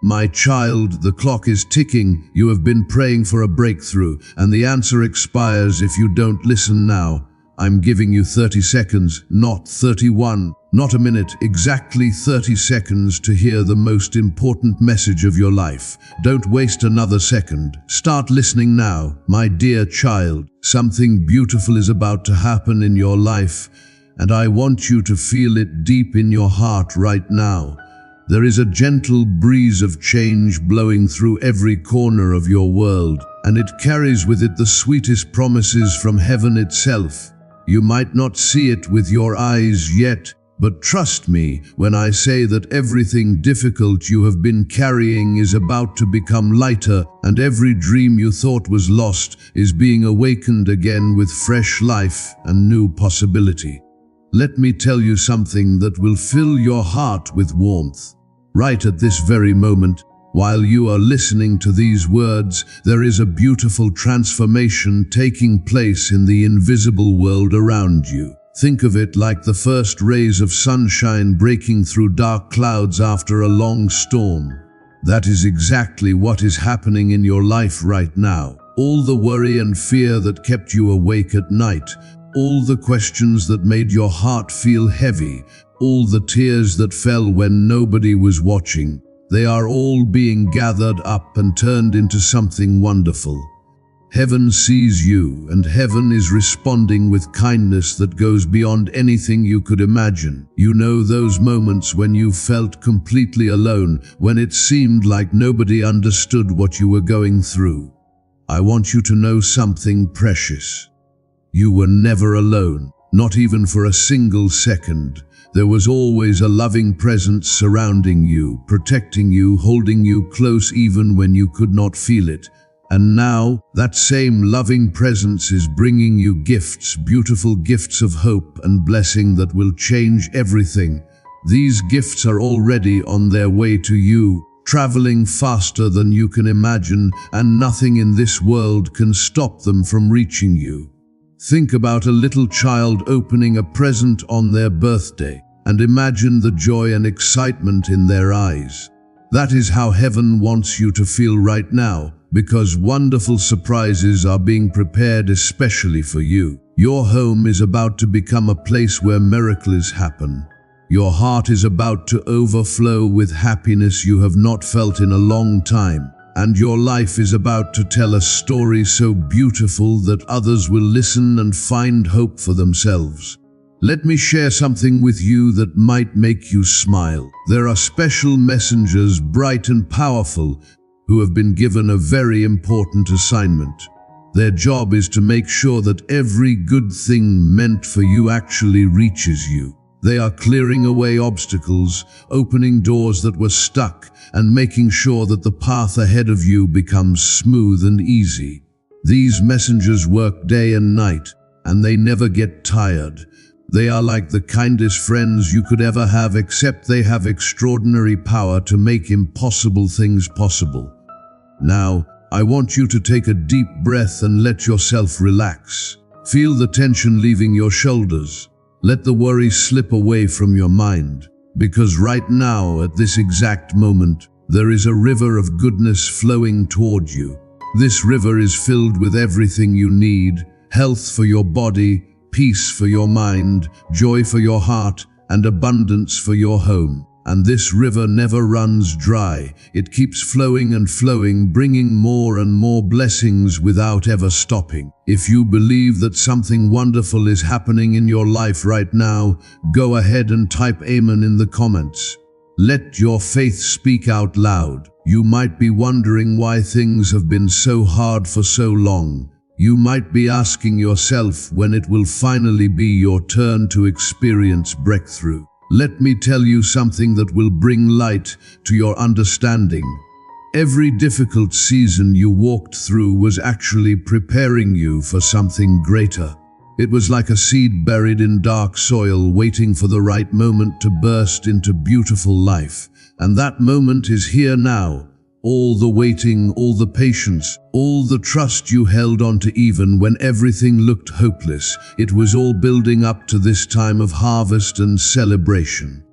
My child, the clock is ticking. You have been praying for a breakthrough, and the answer expires if you don't listen now. I'm giving you 30 seconds, not 31, not a minute, exactly 30 seconds to hear the most important message of your life. Don't waste another second. Start listening now, my dear child. Something beautiful is about to happen in your life, and I want you to feel it deep in your heart right now. There is a gentle breeze of change blowing through every corner of your world, and it carries with it the sweetest promises from heaven itself. You might not see it with your eyes yet, but trust me when I say that everything difficult you have been carrying is about to become lighter, and every dream you thought was lost is being awakened again with fresh life and new possibility. Let me tell you something that will fill your heart with warmth. Right at this very moment, while you are listening to these words, there is a beautiful transformation taking place in the invisible world around you. Think of it like the first rays of sunshine breaking through dark clouds after a long storm. That is exactly what is happening in your life right now. All the worry and fear that kept you awake at night, all the questions that made your heart feel heavy, all the tears that fell when nobody was watching, they are all being gathered up and turned into something wonderful. Heaven sees you, and heaven is responding with kindness that goes beyond anything you could imagine. You know those moments when you felt completely alone, when it seemed like nobody understood what you were going through. I want you to know something precious. You were never alone, not even for a single second. There was always a loving presence surrounding you, protecting you, holding you close even when you could not feel it. And now, that same loving presence is bringing you gifts, beautiful gifts of hope and blessing that will change everything. These gifts are already on their way to you, traveling faster than you can imagine, and nothing in this world can stop them from reaching you. Think about a little child opening a present on their birthday, and imagine the joy and excitement in their eyes. That is how heaven wants you to feel right now, because wonderful surprises are being prepared especially for you. Your home is about to become a place where miracles happen. Your heart is about to overflow with happiness you have not felt in a long time. And your life is about to tell a story so beautiful that others will listen and find hope for themselves. Let me share something with you that might make you smile. There are special messengers, bright and powerful, who have been given a very important assignment. Their job is to make sure that every good thing meant for you actually reaches you. They are clearing away obstacles, opening doors that were stuck, and making sure that the path ahead of you becomes smooth and easy. These messengers work day and night, and they never get tired. They are like the kindest friends you could ever have, except they have extraordinary power to make impossible things possible. Now, I want you to take a deep breath and let yourself relax. Feel the tension leaving your shoulders. Let the worry slip away from your mind, because right now, at this exact moment, there is a river of goodness flowing toward you. This river is filled with everything you need: health for your body, peace for your mind, joy for your heart, and abundance for your home. And this river never runs dry. It keeps flowing and flowing, bringing more and more blessings without ever stopping. If you believe that something wonderful is happening in your life right now, go ahead and type Amen in the comments. Let your faith speak out loud. You might be wondering why things have been so hard for so long. You might be asking yourself when it will finally be your turn to experience breakthrough. Let me tell you something that will bring light to your understanding. Every difficult season you walked through was actually preparing you for something greater. It was like a seed buried in dark soil, waiting for the right moment to burst into beautiful life. And that moment is here now. All the waiting, all the patience, all the trust you held on to even when everything looked hopeless, it was all building up to this time of harvest and celebration.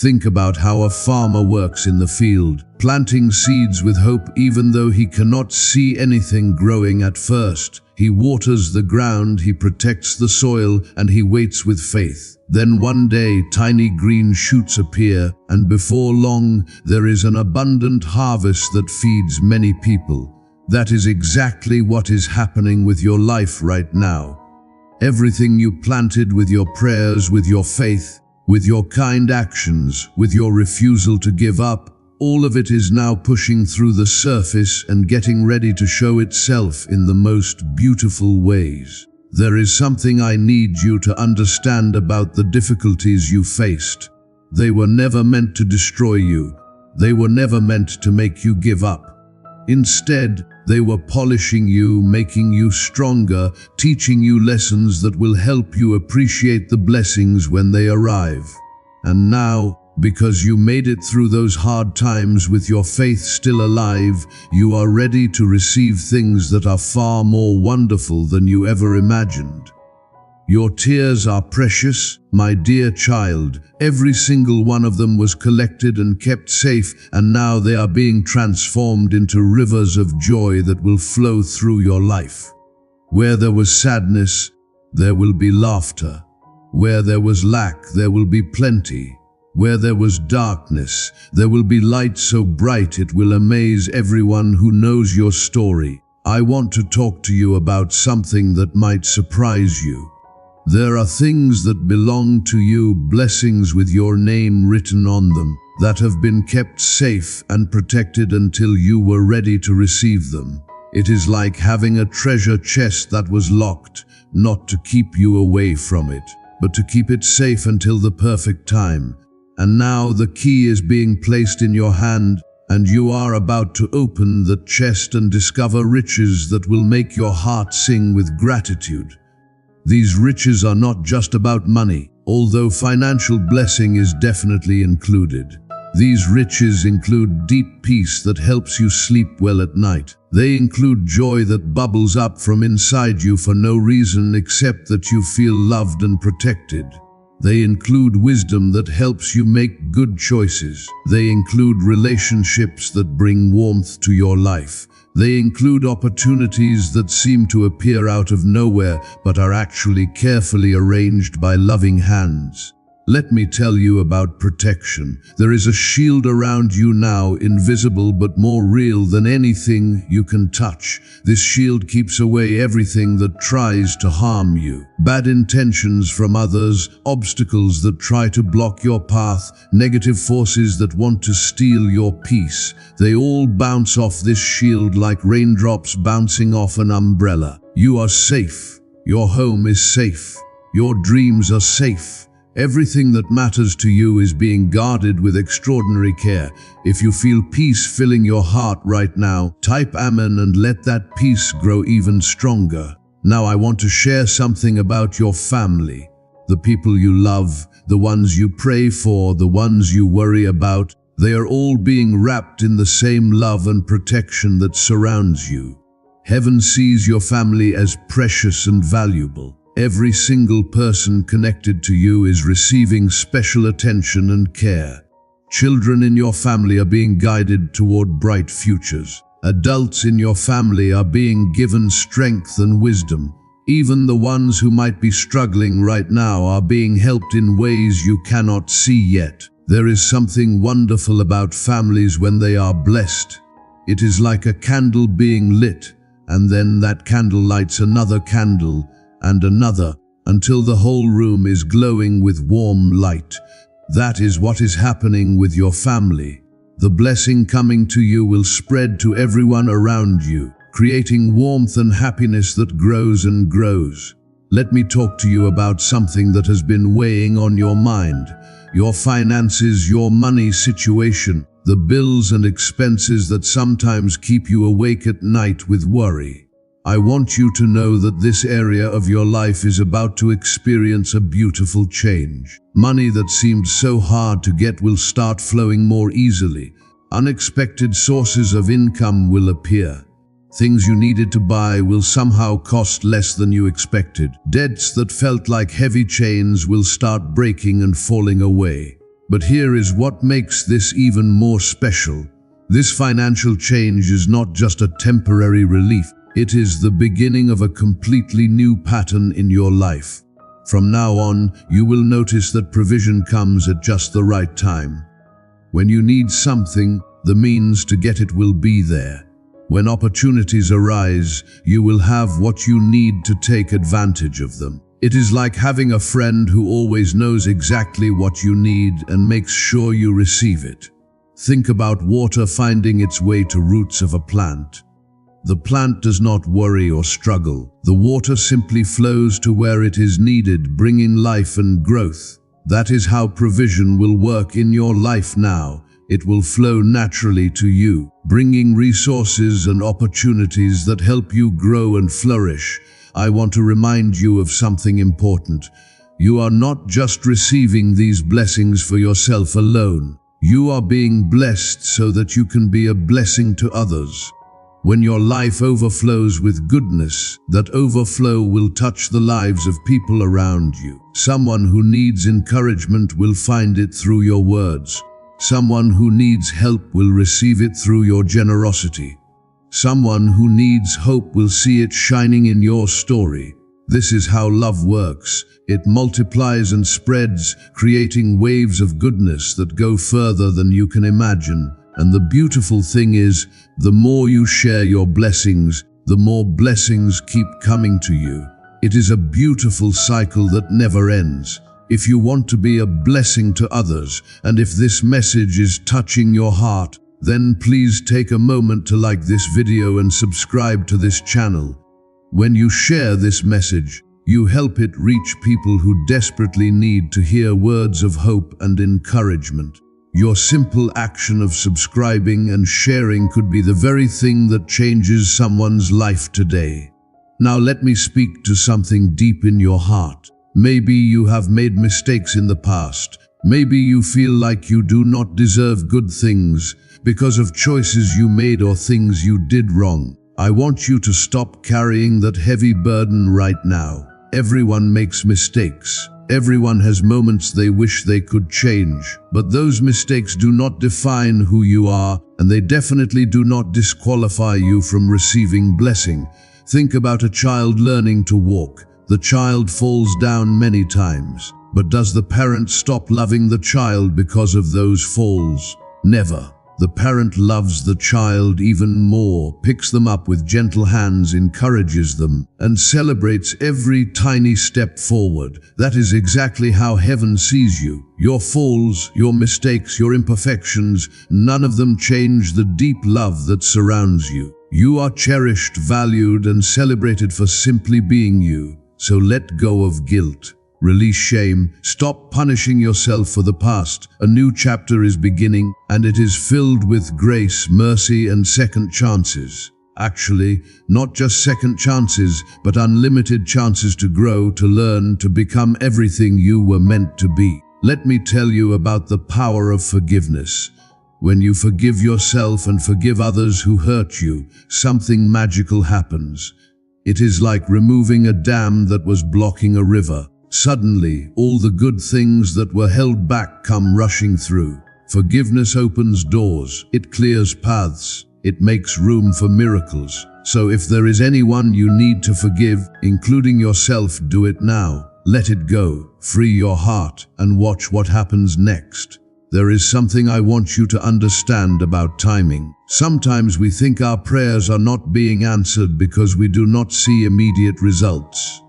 Think about how a farmer works in the field, planting seeds with hope even though he cannot see anything growing at first. He waters the ground, he protects the soil, and he waits with faith. Then one day, tiny green shoots appear, and before long, there is an abundant harvest that feeds many people. That is exactly what is happening with your life right now. Everything you planted with your prayers, with your faith, with your kind actions, with your refusal to give up, all of it is now pushing through the surface and getting ready to show itself in the most beautiful ways. There is something I need you to understand about the difficulties you faced. They were never meant to destroy you. They were never meant to make you give up. Instead, they were polishing you, making you stronger, teaching you lessons that will help you appreciate the blessings when they arrive. And now, because you made it through those hard times with your faith still alive, you are ready to receive things that are far more wonderful than you ever imagined. Your tears are precious, my dear child. Every single one of them was collected and kept safe, and now they are being transformed into rivers of joy that will flow through your life. Where there was sadness, there will be laughter. Where there was lack, there will be plenty. Where there was darkness, there will be light so bright it will amaze everyone who knows your story. I want to talk to you about something that might surprise you. There are things that belong to you, blessings with your name written on them, that have been kept safe and protected until you were ready to receive them. It is like having a treasure chest that was locked, not to keep you away from it, but to keep it safe until the perfect time. And now the key is being placed in your hand, and you are about to open the chest and discover riches that will make your heart sing with gratitude. These riches are not just about money, although financial blessing is definitely included. These riches include deep peace that helps you sleep well at night. They include joy that bubbles up from inside you for no reason except that you feel loved and protected. They include wisdom that helps you make good choices. They include relationships that bring warmth to your life. They include opportunities that seem to appear out of nowhere but are actually carefully arranged by loving hands. Let me tell you about protection. There is a shield around you now, invisible but more real than anything you can touch. This shield keeps away everything that tries to harm you. Bad intentions from others, obstacles that try to block your path, negative forces that want to steal your peace. They all bounce off this shield like raindrops bouncing off an umbrella. You are safe. Your home is safe. Your dreams are safe. Everything that matters to you is being guarded with extraordinary care. If you feel peace filling your heart right now, type Amen and let that peace grow even stronger. Now I want to share something about your family. The people you love, the ones you pray for, the ones you worry about, they are all being wrapped in the same love and protection that surrounds you. Heaven sees your family as precious and valuable. Every single person connected to you is receiving special attention and care. Children in your family are being guided toward bright futures. Adults in your family are being given strength and wisdom. Even the ones who might be struggling right now are being helped in ways you cannot see yet. There is something wonderful about families when they are blessed. It is like a candle being lit, and then that candle lights another candle, and another, until the whole room is glowing with warm light. That is what is happening with your family. The blessing coming to you will spread to everyone around you, creating warmth and happiness that grows and grows. Let me talk to you about something that has been weighing on your mind. Your finances, your money situation, the bills and expenses that sometimes keep you awake at night with worry. I want you to know that this area of your life is about to experience a beautiful change. Money that seemed so hard to get will start flowing more easily. Unexpected sources of income will appear. Things you needed to buy will somehow cost less than you expected. Debts that felt like heavy chains will start breaking and falling away. But here is what makes this even more special. This financial change is not just a temporary relief. It is the beginning of a completely new pattern in your life. From now on, you will notice that provision comes at just the right time. When you need something, the means to get it will be there. When opportunities arise, you will have what you need to take advantage of them. It is like having a friend who always knows exactly what you need and makes sure you receive it. Think about water finding its way to roots of a plant. The plant does not worry or struggle. The water simply flows to where it is needed, bringing life and growth. That is how provision will work in your life now. It will flow naturally to you, bringing resources and opportunities that help you grow and flourish. I want to remind you of something important. You are not just receiving these blessings for yourself alone. You are being blessed so that you can be a blessing to others. When your life overflows with goodness, that overflow will touch the lives of people around you. Someone who needs encouragement will find it through your words. Someone who needs help will receive it through your generosity. Someone who needs hope will see it shining in your story. This is how love works. It multiplies and spreads, creating waves of goodness that go further than you can imagine. And the beautiful thing is, the more you share your blessings, the more blessings keep coming to you. It is a beautiful cycle that never ends. If you want to be a blessing to others, and if this message is touching your heart, then please take a moment to like this video and subscribe to this channel. When you share this message, you help it reach people who desperately need to hear words of hope and encouragement. Your simple action of subscribing and sharing could be the very thing that changes someone's life today. Now let me speak to something deep in your heart. Maybe you have made mistakes in the past. Maybe you feel like you do not deserve good things because of choices you made or things you did wrong. I want you to stop carrying that heavy burden right now. Everyone makes mistakes. Everyone has moments they wish they could change, but those mistakes do not define who you are, and they definitely do not disqualify you from receiving blessing. Think about a child learning to walk. The child falls down many times, but does the parent stop loving the child because of those falls? Never. The parent loves the child even more, picks them up with gentle hands, encourages them, and celebrates every tiny step forward. That is exactly how heaven sees you. Your falls, your mistakes, your imperfections, none of them change the deep love that surrounds you. You are cherished, valued, and celebrated for simply being you. So let go of guilt. Release shame. Stop punishing yourself for the past. A new chapter is beginning, and it is filled with grace, mercy, and second chances. Actually, not just second chances, but unlimited chances to grow, to learn, to become everything you were meant to be. Let me tell you about the power of forgiveness. When you forgive yourself and forgive others who hurt you, something magical happens. It is like removing a dam that was blocking a river. Suddenly, all the good things that were held back come rushing through. Forgiveness opens doors. It clears paths. It makes room for miracles. So if there is anyone you need to forgive, including yourself, do it now. Let it go. Free your heart and watch what happens next. There is something I want you to understand about timing. Sometimes we think our prayers are not being answered because we do not see immediate results.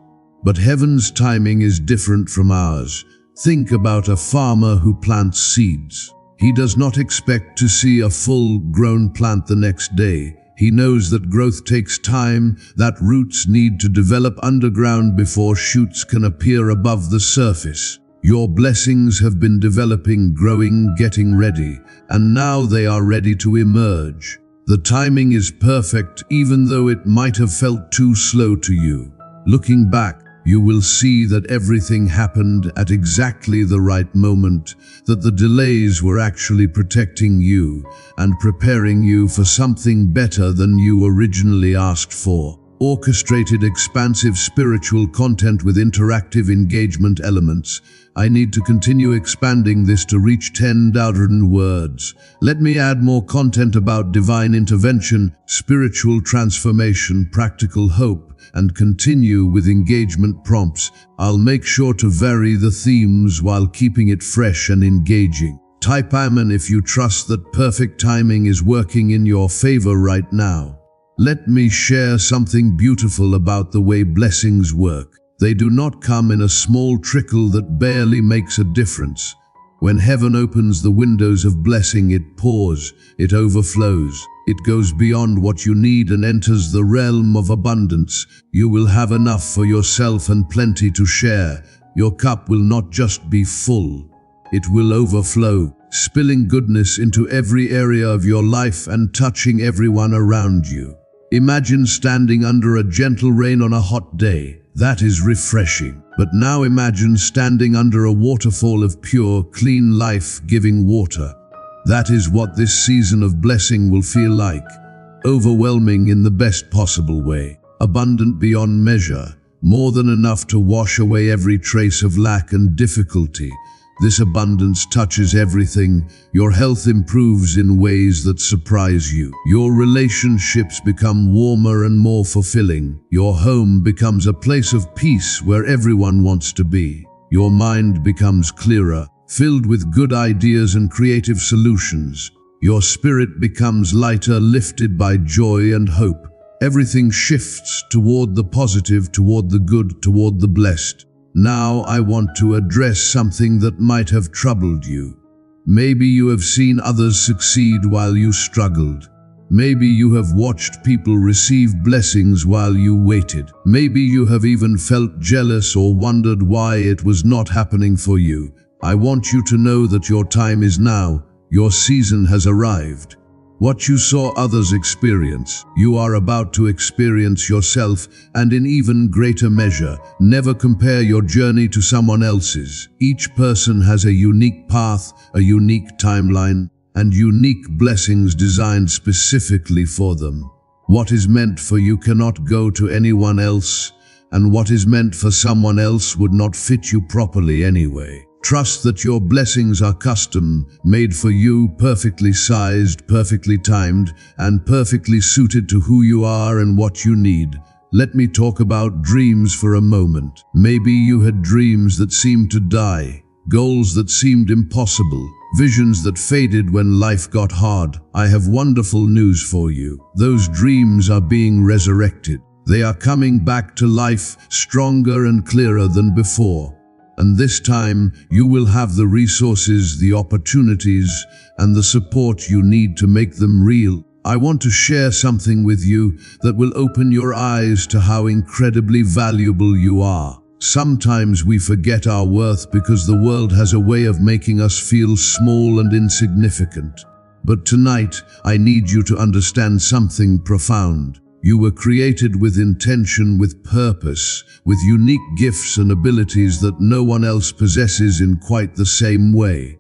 But heaven's timing is different from ours. Think about a farmer who plants seeds. He does not expect to see a full-grown plant the next day. He knows that growth takes time, that roots need to develop underground before shoots can appear above the surface. Your blessings have been developing, growing, getting ready, and now they are ready to emerge. The timing is perfect, even though it might have felt too slow to you. Looking back, you will see that everything happened at exactly the right moment, that the delays were actually protecting you and preparing you for something better than you originally asked for. orchestrated, expansive spiritual content with interactive engagement elements. I need to continue expanding this to reach 10,000 words. Let me add more content about divine intervention, spiritual transformation, practical hope, and continue with engagement prompts. I'll make sure to vary the themes while keeping it fresh and engaging. Type Amen if you trust that perfect timing is working in your favor right now. Let me share something beautiful about the way blessings work. They do not come in a small trickle that barely makes a difference. When heaven opens the windows of blessing, it pours, it overflows. It goes beyond what you need and enters the realm of abundance. You will have enough for yourself and plenty to share. Your cup will not just be full, it will overflow, spilling goodness into every area of your life and touching everyone around you. Imagine standing under a gentle rain on a hot day. That is refreshing. But now imagine standing under a waterfall of pure, clean, life-giving water. That is what this season of blessing will feel like. Overwhelming in the best possible way. Abundant beyond measure. More than enough to wash away every trace of lack and difficulty. This abundance touches everything. Your health improves in ways that surprise you. Your relationships become warmer and more fulfilling. Your home becomes a place of peace where everyone wants to be. Your mind becomes clearer, filled with good ideas and creative solutions. Your spirit becomes lighter, lifted by joy and hope. Everything shifts toward the positive, toward the good, toward the blessed. Now I want to address something that might have troubled you. Maybe you have seen others succeed while you struggled. Maybe you have watched people receive blessings while you waited. Maybe you have even felt jealous or wondered why it was not happening for you. I want you to know that your time is now. Your season has arrived. What you saw others experience, you are about to experience yourself, and in even greater measure. Never compare your journey to someone else's. Each person has a unique path, a unique timeline, and unique blessings designed specifically for them. What is meant for you cannot go to anyone else, and what is meant for someone else would not fit you properly anyway. Trust that your blessings are custom made for you, perfectly sized, perfectly timed, and perfectly suited to who you are and what you need. Let me talk about dreams for a moment. Maybe you had dreams that seemed to die, goals that seemed impossible, visions that faded when life got hard. I have wonderful news for you. Those dreams are being resurrected. They are coming back to life, stronger and clearer than before. And this time, you will have the resources, the opportunities, and the support you need to make them real. I want to share something with you that will open your eyes to how incredibly valuable you are. Sometimes we forget our worth because the world has a way of making us feel small and insignificant. But tonight, I need you to understand something profound. You were created with intention, with purpose, with unique gifts and abilities that no one else possesses in quite the same way.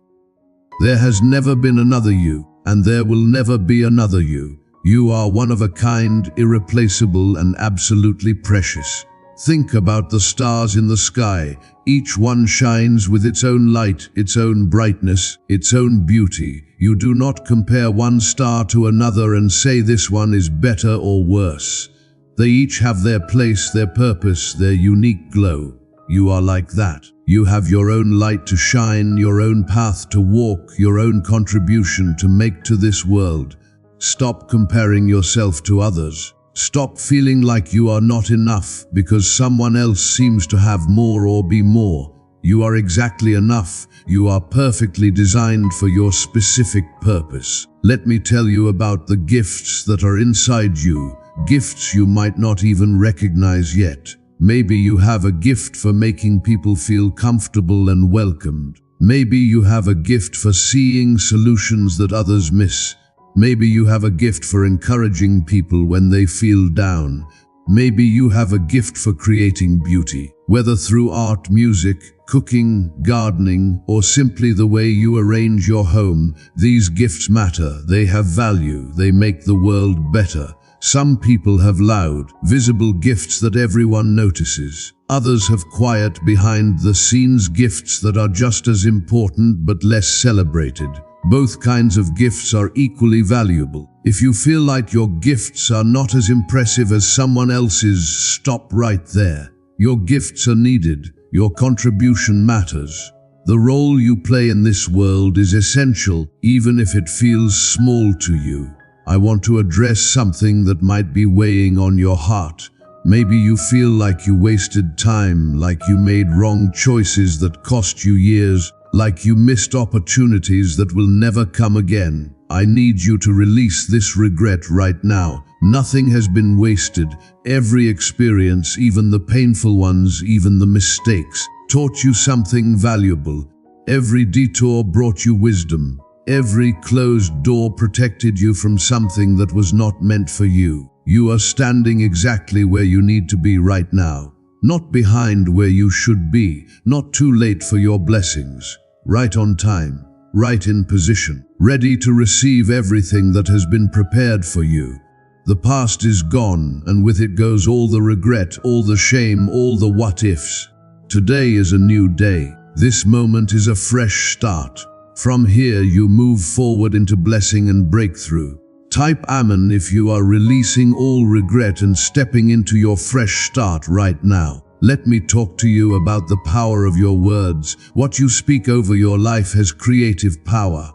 There has never been another you, and there will never be another you. You are one of a kind, irreplaceable, and absolutely precious. Think about the stars in the sky. Each one shines with its own light, its own brightness, its own beauty. You do not compare one star to another and say this one is better or worse. They each have their place, their purpose, their unique glow. You are like that. You have your own light to shine, your own path to walk, your own contribution to make to this world. Stop comparing yourself to others. Stop feeling like you are not enough because someone else seems to have more or be more. You are exactly enough. You are perfectly designed for your specific purpose. Let me tell you about the gifts that are inside you, gifts you might not even recognize yet. Maybe you have a gift for making people feel comfortable and welcomed. Maybe you have a gift for seeing solutions that others miss. Maybe you have a gift for encouraging people when they feel down. Maybe you have a gift for creating beauty, whether through art, music, cooking, gardening, or simply the way you arrange your home. These gifts matter. They have value. They make the world better. Some people have loud, visible gifts that everyone notices. Others have quiet, behind-the-scenes gifts that are just as important but less celebrated. Both kinds of gifts are equally valuable. If you feel like your gifts are not as impressive as someone else's, stop right there. Your gifts are needed. Your contribution matters. The role you play in this world is essential, even if it feels small to you. I want to address something that might be weighing on your heart. Maybe you feel like you wasted time, like you made wrong choices that cost you years, like you missed opportunities that will never come again. I need you to release this regret right now. Nothing has been wasted. Every experience, even the painful ones, even the mistakes, taught you something valuable. Every detour brought you wisdom. Every closed door protected you from something that was not meant for you. You are standing exactly where you need to be right now. Not behind where you should be, not too late for your blessings. Right on time, right in position, ready to receive everything that has been prepared for you. The past is gone, and with it goes all the regret, all the shame, all the what-ifs. Today is a new day. This moment is a fresh start. From here, you move forward into blessing and breakthrough. Type Amen if you are releasing all regret and stepping into your fresh start right now. Let me talk to you about the power of your words. What you speak over your life has creative power.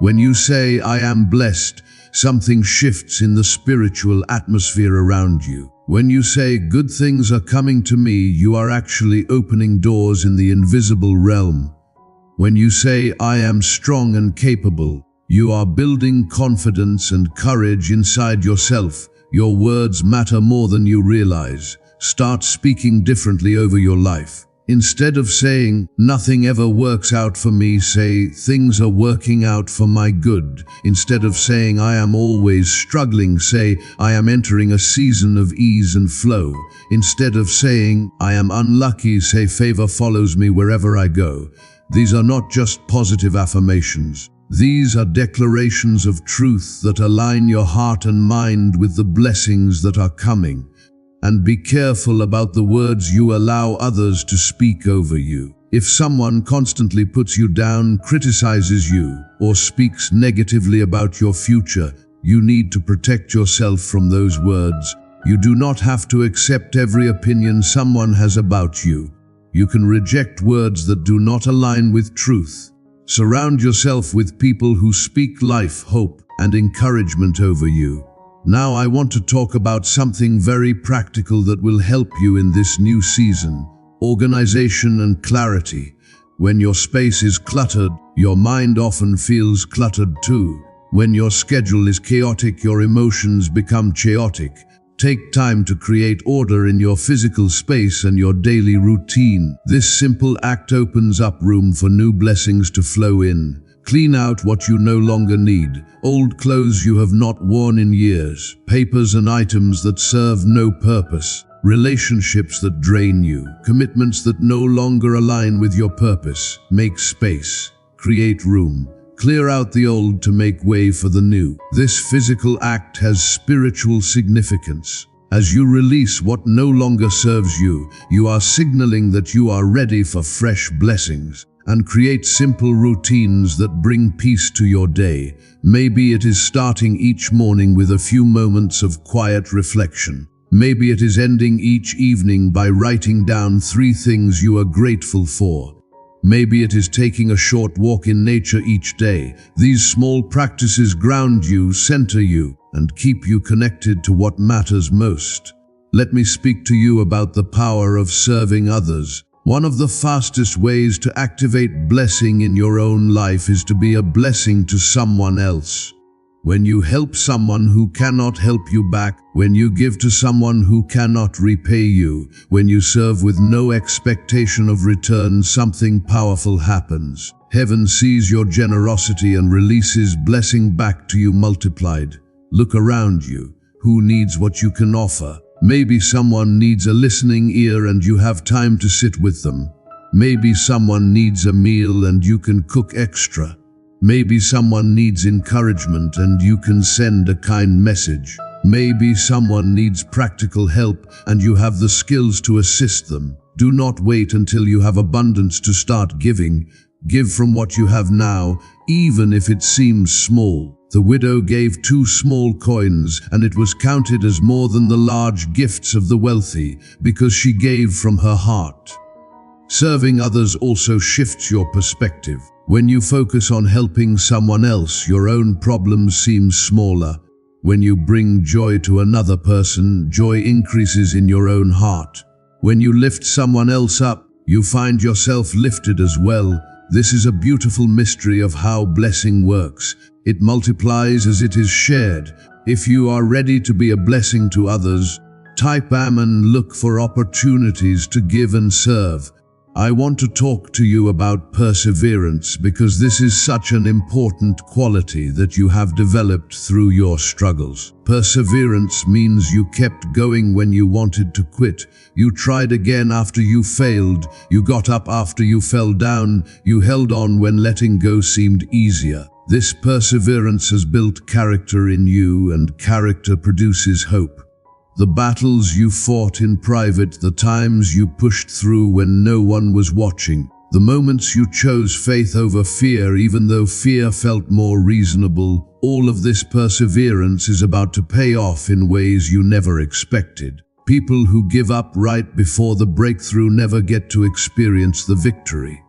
When you say, "I am blessed," something shifts in the spiritual atmosphere around you. When you say, "Good things are coming to me," you are actually opening doors in the invisible realm. When you say, "I am strong and capable," you are building confidence and courage inside yourself. Your words matter more than you realize. Start speaking differently over your life. Instead of saying, "Nothing ever works out for me," say, "Things are working out for my good." Instead of saying, "I am always struggling," say, "I am entering a season of ease and flow." Instead of saying, "I am unlucky," say, "Favor follows me wherever I go." These are not just positive affirmations. These are declarations of truth that align your heart and mind with the blessings that are coming. And be careful about the words you allow others to speak over you. If someone constantly puts you down, criticizes you, or speaks negatively about your future, you need to protect yourself from those words. You do not have to accept every opinion someone has about you. You can reject words that do not align with truth. Surround yourself with people who speak life, hope, and encouragement over you. Now I want to talk about something very practical that will help you in this new season: organization and clarity. When your space is cluttered, your mind often feels cluttered too. When your schedule is chaotic, your emotions become chaotic. Take time to create order in your physical space and your daily routine. This simple act opens up room for new blessings to flow in. Clean out what you no longer need, old clothes you have not worn in years, papers and items that serve no purpose, relationships that drain you, commitments that no longer align with your purpose. Make space, create room. Clear out the old to make way for the new. This physical act has spiritual significance. As you release what no longer serves you, you are signaling that you are ready for fresh blessings. And create simple routines that bring peace to your day. Maybe it is starting each morning with a few moments of quiet reflection. Maybe it is ending each evening by writing down 3 things you are grateful for. Maybe it is taking a short walk in nature each day. These small practices ground you, center you, and keep you connected to what matters most. Let me speak to you about the power of serving others. One of the fastest ways to activate blessing in your own life is to be a blessing to someone else. When you help someone who cannot help you back, when you give to someone who cannot repay you, when you serve with no expectation of return, something powerful happens. Heaven sees your generosity and releases blessing back to you multiplied. Look around you. Who needs what you can offer? Maybe someone needs a listening ear and you have time to sit with them. Maybe someone needs a meal and you can cook extra. Maybe someone needs encouragement and you can send a kind message. Maybe someone needs practical help and you have the skills to assist them. Do not wait until you have abundance to start giving. Give from what you have now, even if it seems small. The widow gave 2 small coins, and it was counted as more than the large gifts of the wealthy, because she gave from her heart. Serving others also shifts your perspective. When you focus on helping someone else, your own problems seem smaller. When you bring joy to another person, joy increases in your own heart. When you lift someone else up, you find yourself lifted as well. This is a beautiful mystery of how blessing works. It multiplies as it is shared. If you are ready to be a blessing to others, type am and look for opportunities to give and serve. I want to talk to you about perseverance because this is such an important quality that you have developed through your struggles. Perseverance means you kept going when you wanted to quit. You tried again after you failed. You got up after you fell down. You held on when letting go seemed easier. This perseverance has built character in you, and character produces hope. The battles you fought in private, the times you pushed through when no one was watching, the moments you chose faith over fear even though fear felt more reasonable, all of this perseverance is about to pay off in ways you never expected. People who give up right before the breakthrough never get to experience the victory.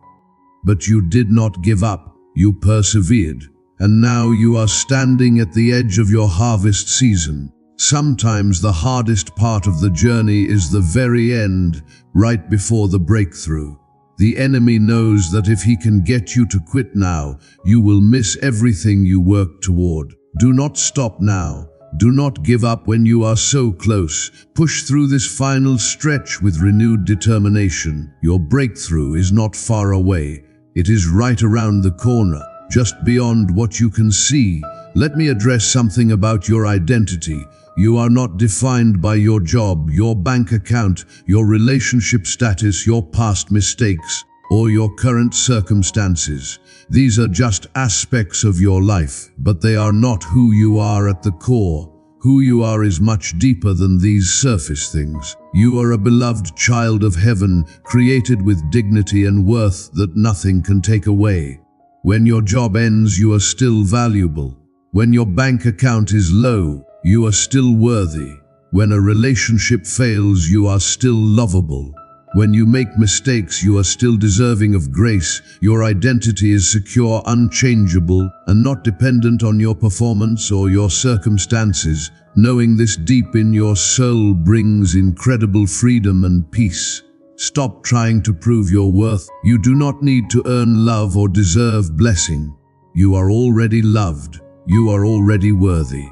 But you did not give up, you persevered, and now you are standing at the edge of your harvest season. Sometimes the hardest part of the journey is the very end, right before the breakthrough. The enemy knows that if he can get you to quit now, you will miss everything you worked toward. Do not stop now. Do not give up when you are so close. Push through this final stretch with renewed determination. Your breakthrough is not far away. It is right around the corner, just beyond what you can see. Let me address something about your identity. You are not defined by your job, your bank account, your relationship status, your past mistakes, or your current circumstances. These are just aspects of your life, but they are not who you are at the core. Who you are is much deeper than these surface things. You are a beloved child of heaven, created with dignity and worth that nothing can take away. When your job ends, you are still valuable. When your bank account is low, you are still worthy. When a relationship fails, you are still lovable. When you make mistakes, you are still deserving of grace. Your identity is secure, unchangeable, and not dependent on your performance or your circumstances. Knowing this deep in your soul brings incredible freedom and peace. Stop trying to prove your worth. You do not need to earn love or deserve blessing. You are already loved. You are already worthy.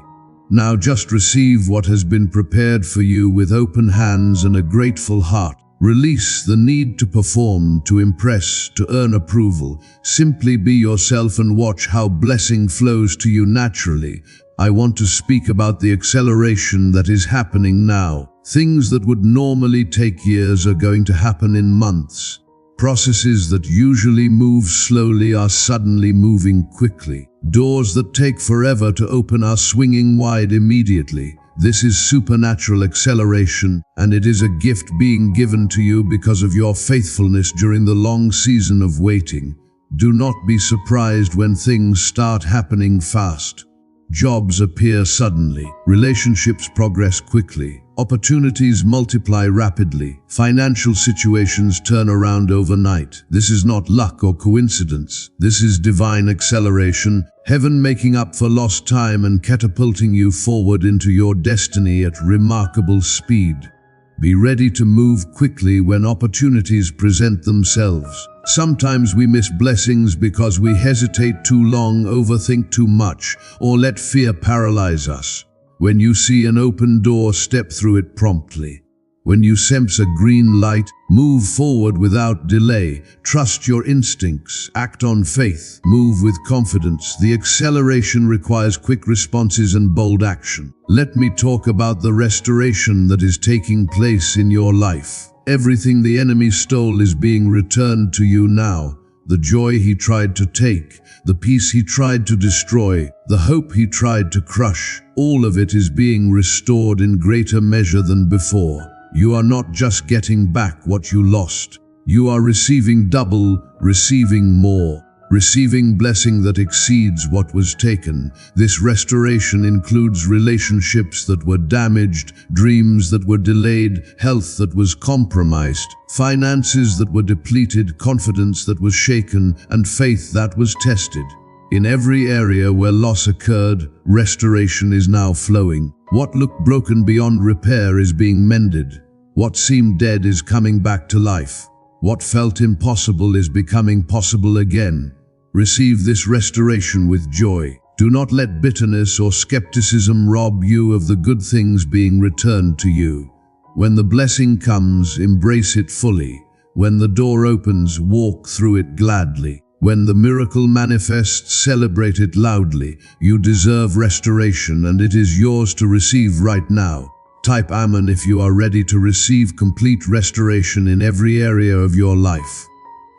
Now just receive what has been prepared for you with open hands and a grateful heart. Release the need to perform, to impress, to earn approval. Simply be yourself and watch how blessing flows to you naturally. I want to speak about the acceleration that is happening now. Things that would normally take years are going to happen in months. Processes that usually move slowly are suddenly moving quickly. Doors that take forever to open are swinging wide immediately. This is supernatural acceleration, and it is a gift being given to you because of your faithfulness during the long season of waiting. Do not be surprised when things start happening fast. Jobs appear suddenly. Relationships progress quickly. Opportunities multiply rapidly. Financial situations turn around overnight. This is not luck or coincidence. This is divine acceleration, heaven making up for lost time and catapulting you forward into your destiny at remarkable speed. Be ready to move quickly when opportunities present themselves. Sometimes we miss blessings because we hesitate too long, overthink too much, or let fear paralyze us. When you see an open door, step through it promptly. When you sense a green light, move forward without delay. Trust your instincts, act on faith, move with confidence. The acceleration requires quick responses and bold action. Let me talk about the restoration that is taking place in your life. Everything the enemy stole is being returned to you now. The joy he tried to take, the peace he tried to destroy, the hope he tried to crush. all of it is being restored in greater measure than before. You are not just getting back what you lost. You are receiving double, receiving more, receiving blessing that exceeds what was taken. This restoration includes relationships that were damaged, dreams that were delayed, health that was compromised, finances that were depleted, confidence that was shaken, and faith that was tested. In every area where loss occurred, restoration is now flowing. What looked broken beyond repair is being mended. What seemed dead is coming back to life. What felt impossible is becoming possible again. Receive this restoration with joy. Do not let bitterness or skepticism rob you of the good things being returned to you. When the blessing comes, embrace it fully. When the door opens, walk through it gladly. When the miracle manifests, celebrate it loudly. You deserve restoration, and it is yours to receive right now. Type Amen if you are ready to receive complete restoration in every area of your life.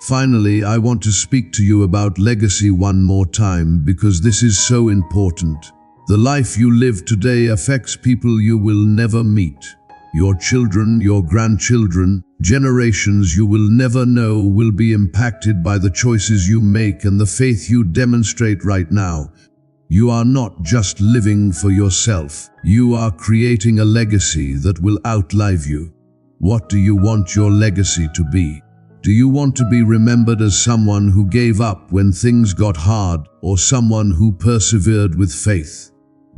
Finally, I want to speak to you about legacy one more time because this is so important. The life you live today affects people you will never meet. Your children, your grandchildren, generations you will never know will be impacted by the choices you make and the faith you demonstrate right now. You are not just living for yourself. You are creating a legacy that will outlive you. What do you want your legacy to be? Do you want to be remembered as someone who gave up when things got hard, or someone who persevered with faith?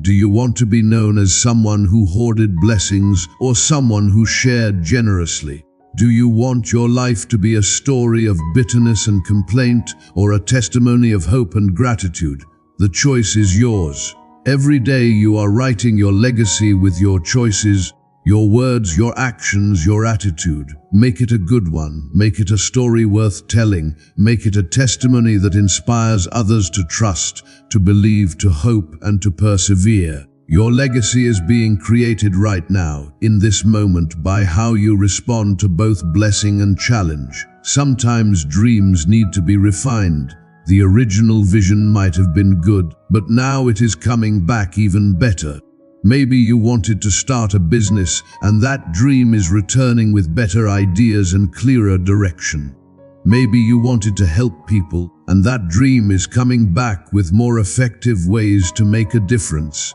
Do you want to be known as someone who hoarded blessings, or someone who shared generously? Do you want your life to be a story of bitterness and complaint, or a testimony of hope and gratitude? The choice is yours. Every day you are writing your legacy with your choices, your words, your actions, your attitude. Make it a good one. Make it a story worth telling. Make it a testimony that inspires others to trust, to believe, to hope, and to persevere. Your legacy is being created right now, in this moment, by how you respond to both blessing and challenge. Sometimes dreams need to be refined. The original vision might have been good, but now it is coming back even better. Maybe you wanted to start a business, and that dream is returning with better ideas and clearer direction. Maybe you wanted to help people, and that dream is coming back with more effective ways to make a difference.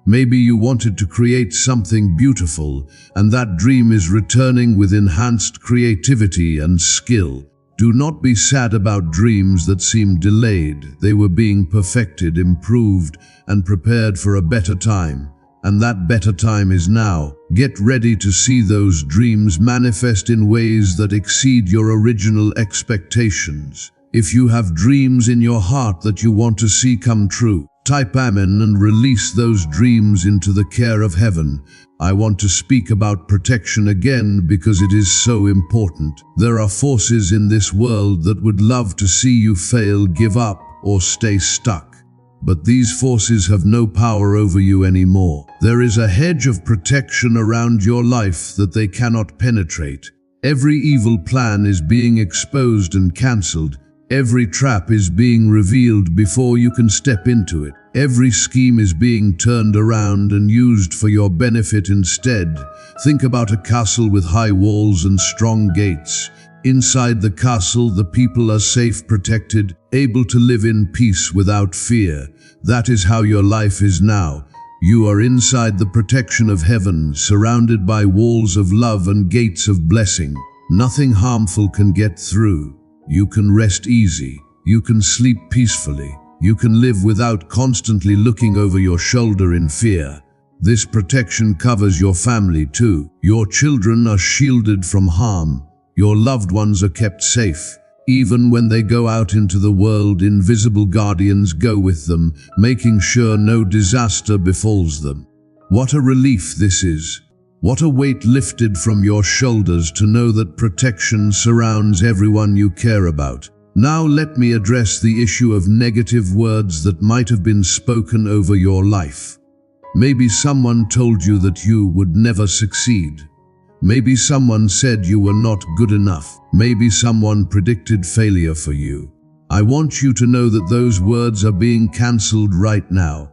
Maybe you wanted to create something beautiful, and that dream is returning with enhanced creativity and skill. Do not be sad about dreams that seem delayed. They were being perfected, improved, and prepared for a better time. And that better time is now. Get ready to see those dreams manifest in ways that exceed your original expectations. If you have dreams in your heart that you want to see come true, type Amen and release those dreams into the care of heaven. I want to speak about protection again because it is so important. There are forces in this world that would love to see you fail, give up, or stay stuck. But these forces have no power over you anymore. There is a hedge of protection around your life that they cannot penetrate. Every evil plan is being exposed and cancelled. Every trap is being revealed before you can step into it. Every scheme is being turned around and used for your benefit instead. Think about a castle with high walls and strong gates. Inside the castle, the people are safe, protected, able to live in peace without fear. That is how your life is now. You are inside the protection of heaven, surrounded by walls of love and gates of blessing. Nothing harmful can get through. You can rest easy. You can sleep peacefully. You can live without constantly looking over your shoulder in fear. This protection covers your family too. Your children are shielded from harm. Your loved ones are kept safe. Even when they go out into the world, invisible guardians go with them, making sure no disaster befalls them. What a relief this is. What a weight lifted from your shoulders to know that protection surrounds everyone you care about. Now let me address the issue of negative words that might have been spoken over your life. Maybe someone told you that you would never succeed. Maybe someone said you were not good enough. Maybe someone predicted failure for you. I want you to know that those words are being cancelled right now.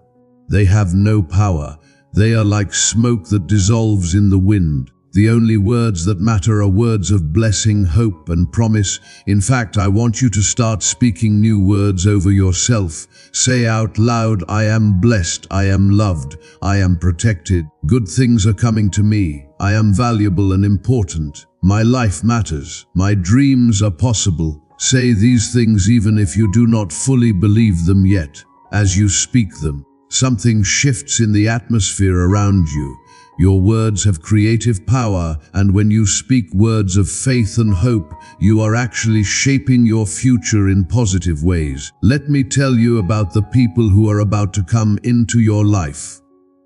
They have no power. They are like smoke that dissolves in the wind. The only words that matter are words of blessing, hope, and promise. In fact, I want you to start speaking new words over yourself. Say out loud, I am blessed, I am loved, I am protected. Good things are coming to me. I am valuable and important. My life matters. My dreams are possible. Say these things even if you do not fully believe them yet. As you speak them, something shifts in the atmosphere around you. Your words have creative power, and when you speak words of faith and hope, you are actually shaping your future in positive ways. Let me tell you about the people who are about to come into your life.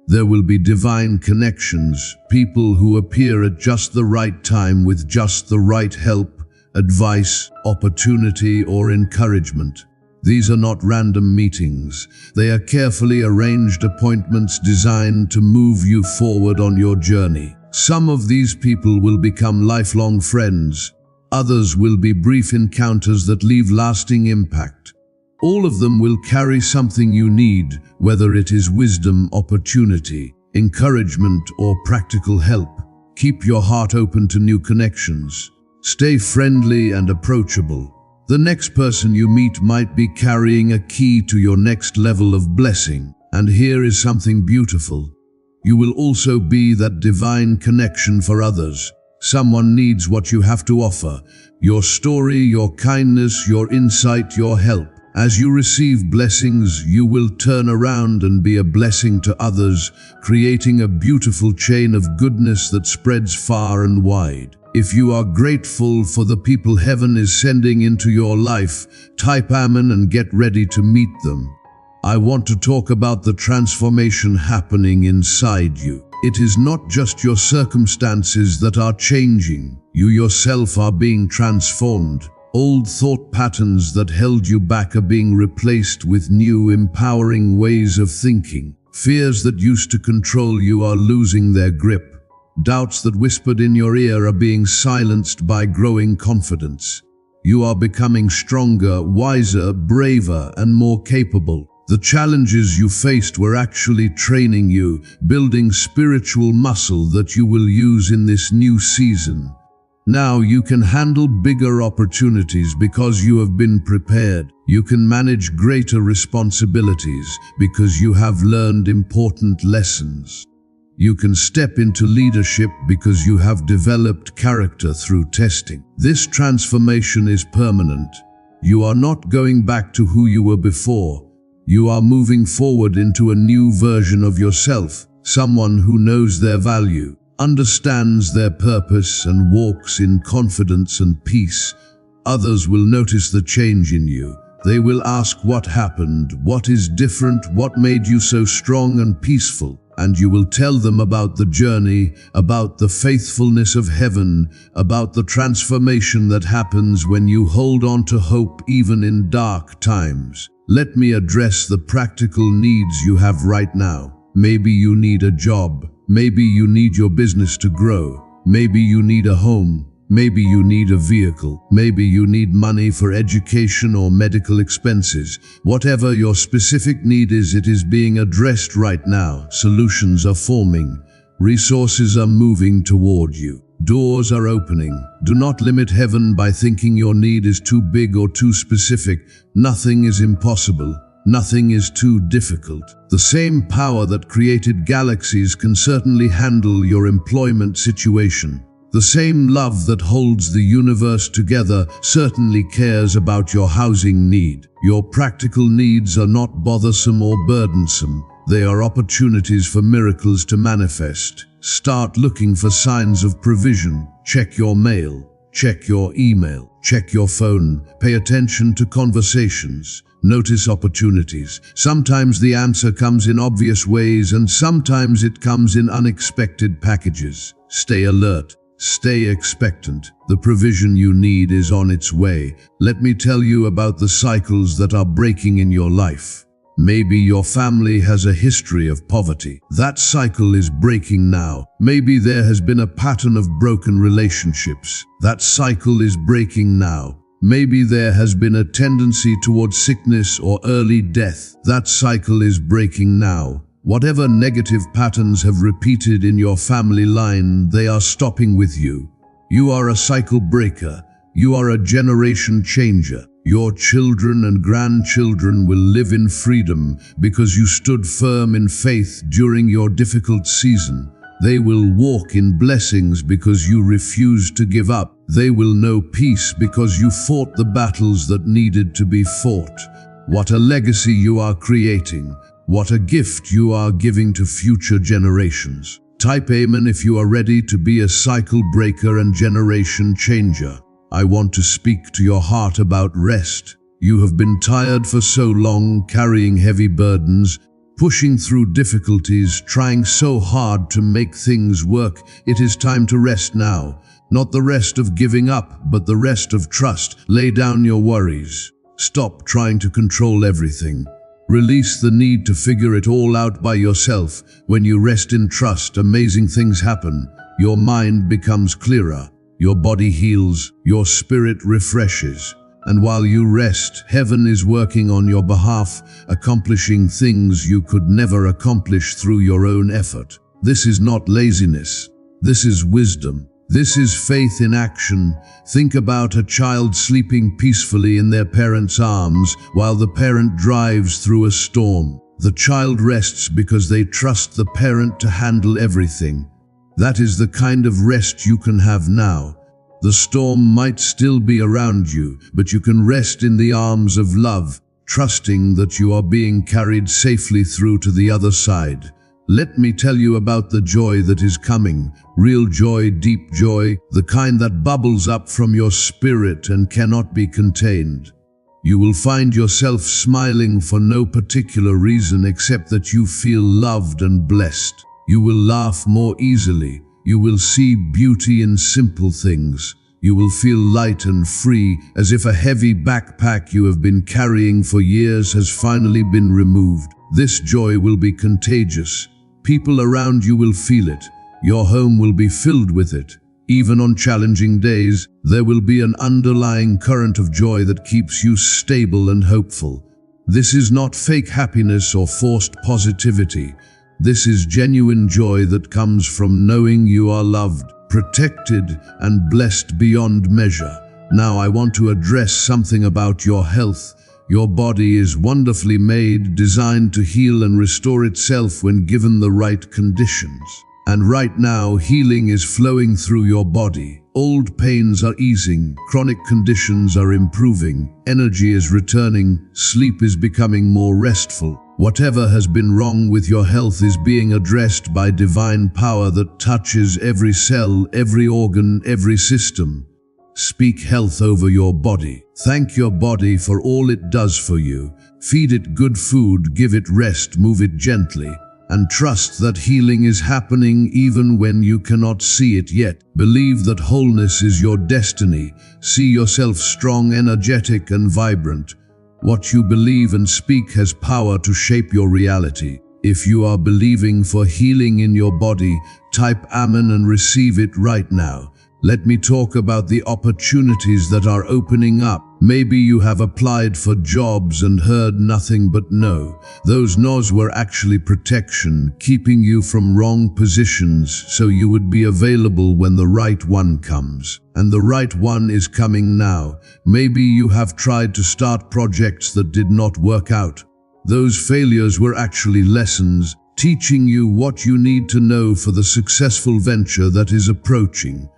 There will be divine connections, people who appear at just the right time with just the right help, advice, opportunity, or encouragement. These are not random meetings. They are carefully arranged appointments designed to move you forward on your journey. Some of these people will become lifelong friends. Others will be brief encounters that leave lasting impact. All of them will carry something you need, whether it is wisdom, opportunity, encouragement, or practical help. Keep your heart open to new connections. Stay friendly and approachable. The next person you meet might be carrying a key to your next level of blessing. And here is something beautiful. You will also be that divine connection for others. Someone needs what you have to offer. Your story, your kindness, your insight, your help. As you receive blessings, you will turn around and be a blessing to others, creating a beautiful chain of goodness that spreads far and wide. If you are grateful for the people heaven is sending into your life, type Amen and get ready to meet them. I want to talk about the transformation happening inside you. It is not just your circumstances that are changing. You yourself are being transformed. Old thought patterns that held you back are being replaced with new, empowering ways of thinking. Fears that used to control you are losing their grip. Doubts that whispered in your ear are being silenced by growing confidence. You are becoming stronger, wiser, braver, and more capable. The challenges you faced were actually training you, building spiritual muscle that you will use in this new season. Now you can handle bigger opportunities because you have been prepared. You can manage greater responsibilities because you have learned important lessons. You can step into leadership because you have developed character through testing. This transformation is permanent. You are not going back to who you were before. You are moving forward into a new version of yourself, someone who knows their value, understands their purpose, and walks in confidence and peace. Others will notice the change in you. They will ask what happened, what is different, what made you so strong and peaceful. And you will tell them about the journey, about the faithfulness of heaven, about the transformation that happens when you hold on to hope even in dark times. Let me address the practical needs you have right now. Maybe you need a job. Maybe you need your business to grow. Maybe you need a home. Maybe you need a vehicle. Maybe you need money for education or medical expenses. Whatever your specific need is, it is being addressed right now. Solutions are forming. Resources are moving toward you. Doors are opening. Do not limit heaven by thinking your need is too big or too specific. Nothing is impossible. Nothing is too difficult. The same power that created galaxies can certainly handle your employment situation. The same love that holds the universe together certainly cares about your housing need. Your practical needs are not bothersome or burdensome. They are opportunities for miracles to manifest. Start looking for signs of provision. Check your mail. Check your email. Check your phone. Pay attention to conversations. Notice opportunities. Sometimes the answer comes in obvious ways, and sometimes it comes in unexpected packages. Stay alert. Stay expectant. The provision you need is on its way. Let me tell you about the cycles that are breaking in your life. Maybe your family has a history of poverty. That cycle is breaking now. Maybe there has been a pattern of broken relationships. That cycle is breaking now. Maybe there has been a tendency towards sickness or early death. That cycle is breaking now. Whatever negative patterns have repeated in your family line, they are stopping with you. You are a cycle breaker. You are a generation changer. Your children and grandchildren will live in freedom because you stood firm in faith during your difficult season. They will walk in blessings because you refused to give up. They will know peace because you fought the battles that needed to be fought. What a legacy you are creating. What a gift you are giving to future generations. Type Amen if you are ready to be a cycle breaker and generation changer. I want to speak to your heart about rest. You have been tired for so long, carrying heavy burdens, pushing through difficulties, trying so hard to make things work. It is time to rest now. Not the rest of giving up, but the rest of trust. Lay down your worries. Stop trying to control everything. Release the need to figure it all out by yourself. When you rest in trust, amazing things happen. Your mind becomes clearer. Your body heals, your spirit refreshes. And while you rest, heaven is working on your behalf, accomplishing things you could never accomplish through your own effort. This is not laziness. This is wisdom. This is faith in action. Think about a child sleeping peacefully in their parent's arms while the parent drives through a storm. The child rests because they trust the parent to handle everything. That is the kind of rest you can have now. The storm might still be around you, but you can rest in the arms of love, trusting that you are being carried safely through to the other side. Let me tell you about the joy that is coming. Real joy, deep joy, the kind that bubbles up from your spirit and cannot be contained. You will find yourself smiling for no particular reason except that you feel loved and blessed. You will laugh more easily. You will see beauty in simple things. You will feel light and free, as if a heavy backpack you have been carrying for years has finally been removed. This joy will be contagious. People around you will feel it. Your home will be filled with it. Even on challenging days, there will be an underlying current of joy that keeps you stable and hopeful. This is not fake happiness or forced positivity. This is genuine joy that comes from knowing you are loved, protected, and blessed beyond measure. Now I want to address something about your health. Your body is wonderfully made, designed to heal and restore itself when given the right conditions. And right now, healing is flowing through your body. Old pains are easing, chronic conditions are improving, energy is returning, sleep is becoming more restful. Whatever has been wrong with your health is being addressed by divine power that touches every cell, every organ, every system. Speak health over your body. Thank your body for all it does for you. Feed it good food, give it rest, move it gently, and trust that healing is happening even when you cannot see it yet. Believe that wholeness is your destiny. See yourself strong, energetic, and vibrant. What you believe and speak has power to shape your reality. If you are believing for healing in your body, type Amen and receive it right now. Let me talk about the opportunities that are opening up. Maybe you have applied for jobs and heard nothing but no. Those no's were actually protection, keeping you from wrong positions so you would be available when the right one comes. And the right one is coming now. Maybe you have tried to start projects that did not work out. Those failures were actually lessons, teaching you what you need to know for the successful venture that is approaching.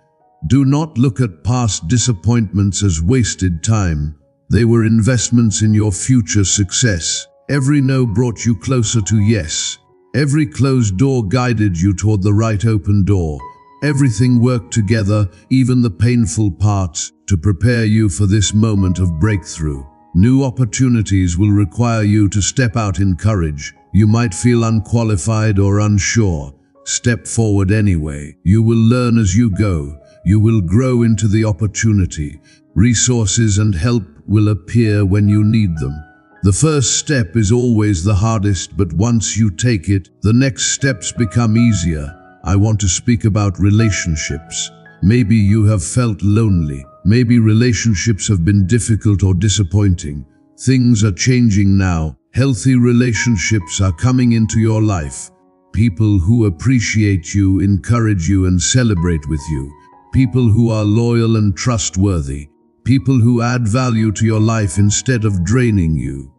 Do not look at past disappointments as wasted time. They were investments in your future success. Every no brought you closer to yes. Every closed door guided you toward the right open door. Everything worked together, even the painful parts, to prepare you for this moment of breakthrough. New opportunities will require you to step out in courage. You might feel unqualified or unsure. Step forward anyway. You will learn as you go. You will grow into the opportunity. Resources and help will appear when you need them. The first step is always the hardest, but once you take it, the next steps become easier. I want to speak about relationships. Maybe you have felt lonely. Maybe relationships have been difficult or disappointing. Things are changing now. Healthy relationships are coming into your life. People who appreciate you, encourage you, and celebrate with you. People who are loyal and trustworthy. People who add value to your life instead of draining you.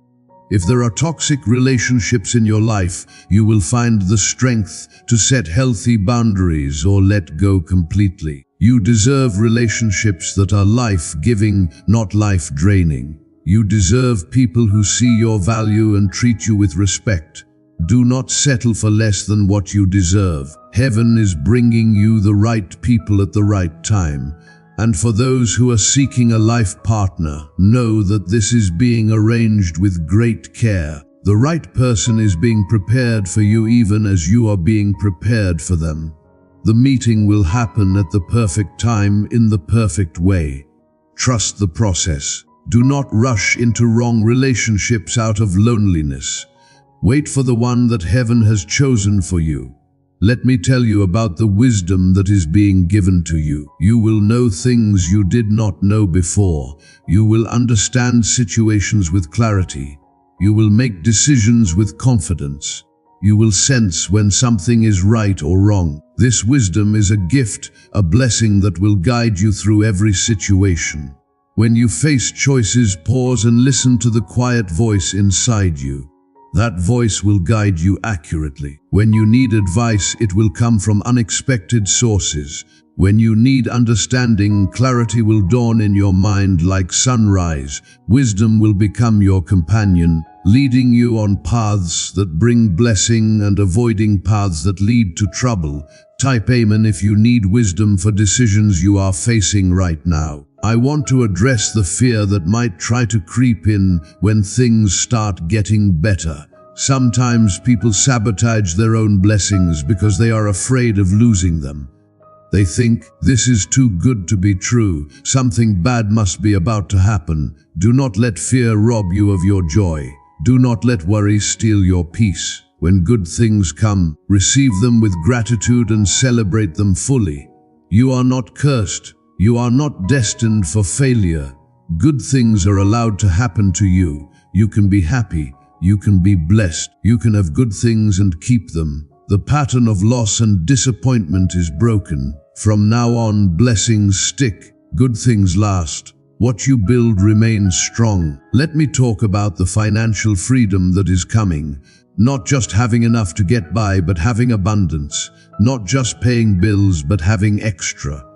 If there are toxic relationships in your life, you will find the strength to set healthy boundaries or let go completely. You deserve relationships that are life-giving, not life-draining. You deserve people who see your value and treat you with respect. Do not settle for less than what you deserve. Heaven is bringing you the right people at the right time. And for those who are seeking a life partner, know that this is being arranged with great care. The right person is being prepared for you even as you are being prepared for them. The meeting will happen at the perfect time in the perfect way. Trust the process. Do not rush into wrong relationships out of loneliness. Wait for the one that heaven has chosen for you. Let me tell you about the wisdom that is being given to you. You will know things you did not know before. You will understand situations with clarity. You will make decisions with confidence. You will sense when something is right or wrong. This wisdom is a gift, a blessing that will guide you through every situation. When you face choices, pause and listen to the quiet voice inside you. That voice will guide you accurately. When you need advice, it will come from unexpected sources. When you need understanding, clarity will dawn in your mind like sunrise. Wisdom will become your companion, leading you on paths that bring blessing and avoiding paths that lead to trouble. Type Amen if you need wisdom for decisions you are facing right now. I want to address the fear that might try to creep in when things start getting better. Sometimes people sabotage their own blessings because they are afraid of losing them. They think, this is too good to be true, something bad must be about to happen. Do not let fear rob you of your joy. Do not let worry steal your peace. When good things come, receive them with gratitude and celebrate them fully. You are not cursed. You are not destined for failure. Good things are allowed to happen to you. You can be happy. You can be blessed. You can have good things and keep them. The pattern of loss and disappointment is broken. From now on, blessings stick. Good things last. What you build remains strong. Let me talk about the financial freedom that is coming. Not just having enough to get by, but having abundance. Not just paying bills, but having extra.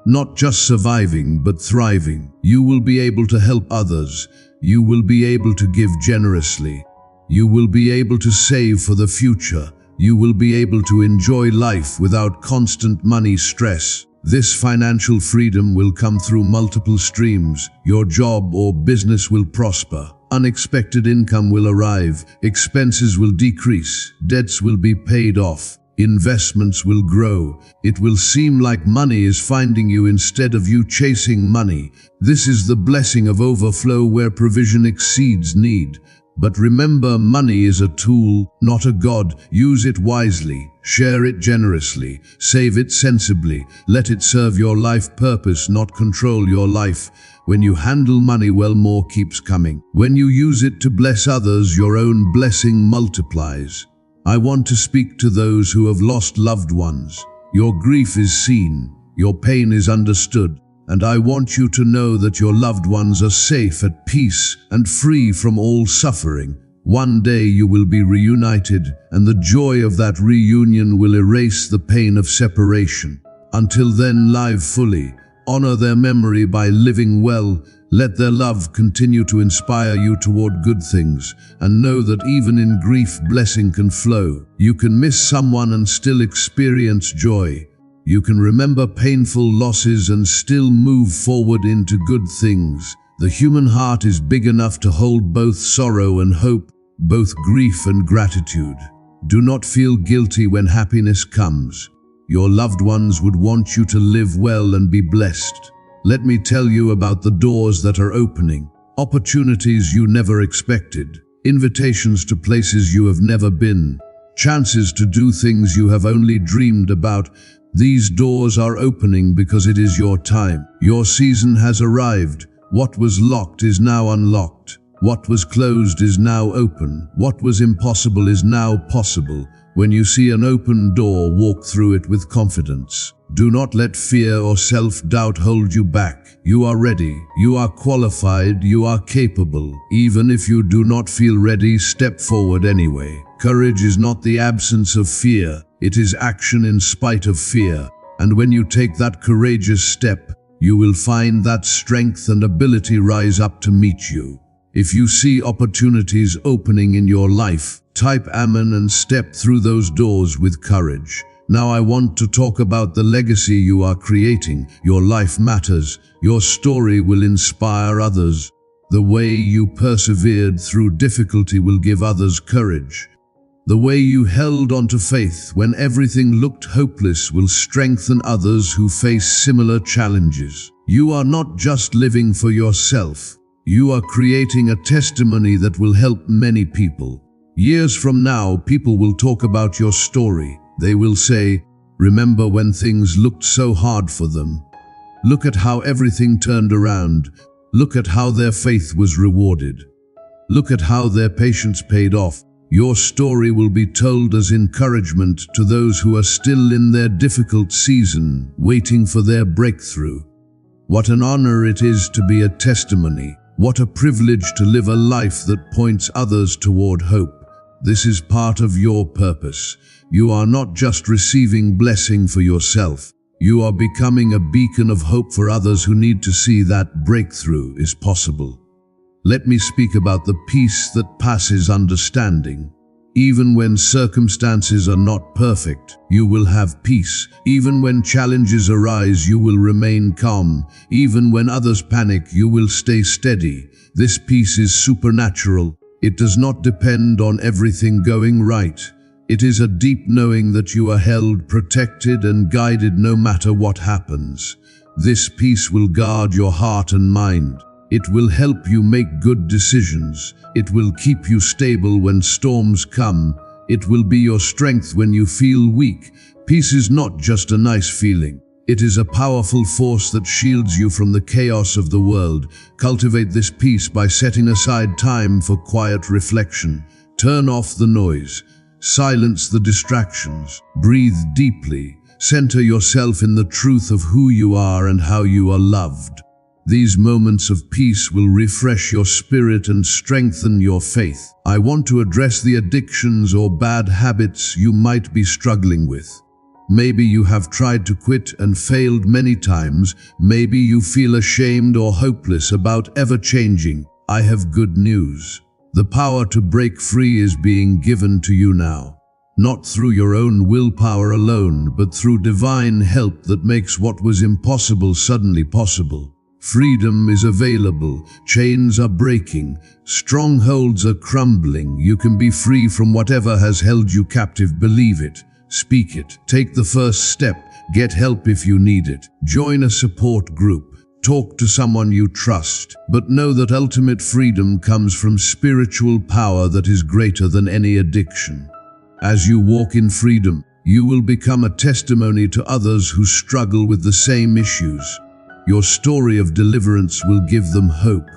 Not just surviving, but thriving. You will be able to help others. You will be able to give generously. You will be able to save for the future. You will be able to enjoy life without constant money stress. This financial freedom will come through multiple streams. Your job or business will prosper. Unexpected income will arrive. Expenses will decrease. Debts will be paid off. Investments will grow. It will seem like money is finding you instead of you chasing money. This is the blessing of overflow where provision exceeds need. But remember, money is a tool, not a god. Use it wisely. Share it generously. Save it sensibly. Let it serve your life purpose, not control your life. When you handle money well, more keeps coming. When you use it to bless others, your own blessing multiplies. I want to speak to those who have lost loved ones. Your grief is seen, your pain is understood, and I want you to know that your loved ones are safe, at peace, and free from all suffering. One day you will be reunited, and the joy of that reunion will erase the pain of separation. Until then, live fully. Honor their memory by living well. Let their love continue to inspire you toward good things, and know that even in grief, blessing can flow. You can miss someone and still experience joy. You can remember painful losses and still move forward into good things. The human heart is big enough to hold both sorrow and hope, both grief and gratitude. Do not feel guilty when happiness comes. Your loved ones would want you to live well and be blessed. Let me tell you about the doors that are opening, opportunities you never expected, invitations to places you have never been, chances to do things you have only dreamed about. These doors are opening because it is your time. Your season has arrived. What was locked is now unlocked. What was closed is now open. What was impossible is now possible. When you see an open door, walk through it with confidence. Do not let fear or self-doubt hold you back. You are ready. You are qualified. You are capable. Even if you do not feel ready, step forward anyway. Courage is not the absence of fear. It is action in spite of fear. And when you take that courageous step, you will find that strength and ability rise up to meet you. If you see opportunities opening in your life, type Amen and step through those doors with courage. Now I want to talk about the legacy you are creating. Your life matters. Your story will inspire others. The way you persevered through difficulty will give others courage. The way you held on to faith when everything looked hopeless will strengthen others who face similar challenges. You are not just living for yourself. You are creating a testimony that will help many people. Years from now, people will talk about your story. They will say, "Remember when things looked so hard for them? Look at how everything turned around. Look at how their faith was rewarded. Look at how their patience paid off." Your story will be told as encouragement to those who are still in their difficult season, waiting for their breakthrough. What an honor it is to be a testimony. What a privilege to live a life that points others toward hope. This is part of your purpose. You are not just receiving blessing for yourself. You are becoming a beacon of hope for others who need to see that breakthrough is possible. Let me speak about the peace that passes understanding. Even when circumstances are not perfect, you will have peace. Even when challenges arise, you will remain calm. Even when others panic, you will stay steady. This peace is supernatural. It does not depend on everything going right. It is a deep knowing that you are held, protected, and guided no matter what happens. This peace will guard your heart and mind. It will help you make good decisions. It will keep you stable when storms come. It will be your strength when you feel weak. Peace is not just a nice feeling. It is a powerful force that shields you from the chaos of the world. Cultivate this peace by setting aside time for quiet reflection. Turn off the noise. Silence the distractions. Breathe deeply. Center yourself in the truth of who you are and how you are loved. These moments of peace will refresh your spirit and strengthen your faith. I want to address the addictions or bad habits you might be struggling with. Maybe you have tried to quit and failed many times. Maybe you feel ashamed or hopeless about ever changing. I have good news. The power to break free is being given to you now. Not through your own willpower alone, but through divine help that makes what was impossible suddenly possible. Freedom is available. Chains are breaking. Strongholds are crumbling. You can be free from whatever has held you captive. Believe it. Speak it. Take the first step. Get help if you need it. Join a support group. Talk to someone you trust. But know that ultimate freedom comes from spiritual power that is greater than any addiction. As you walk in freedom, you will become a testimony to others who struggle with the same issues. Your story of deliverance will give them hope.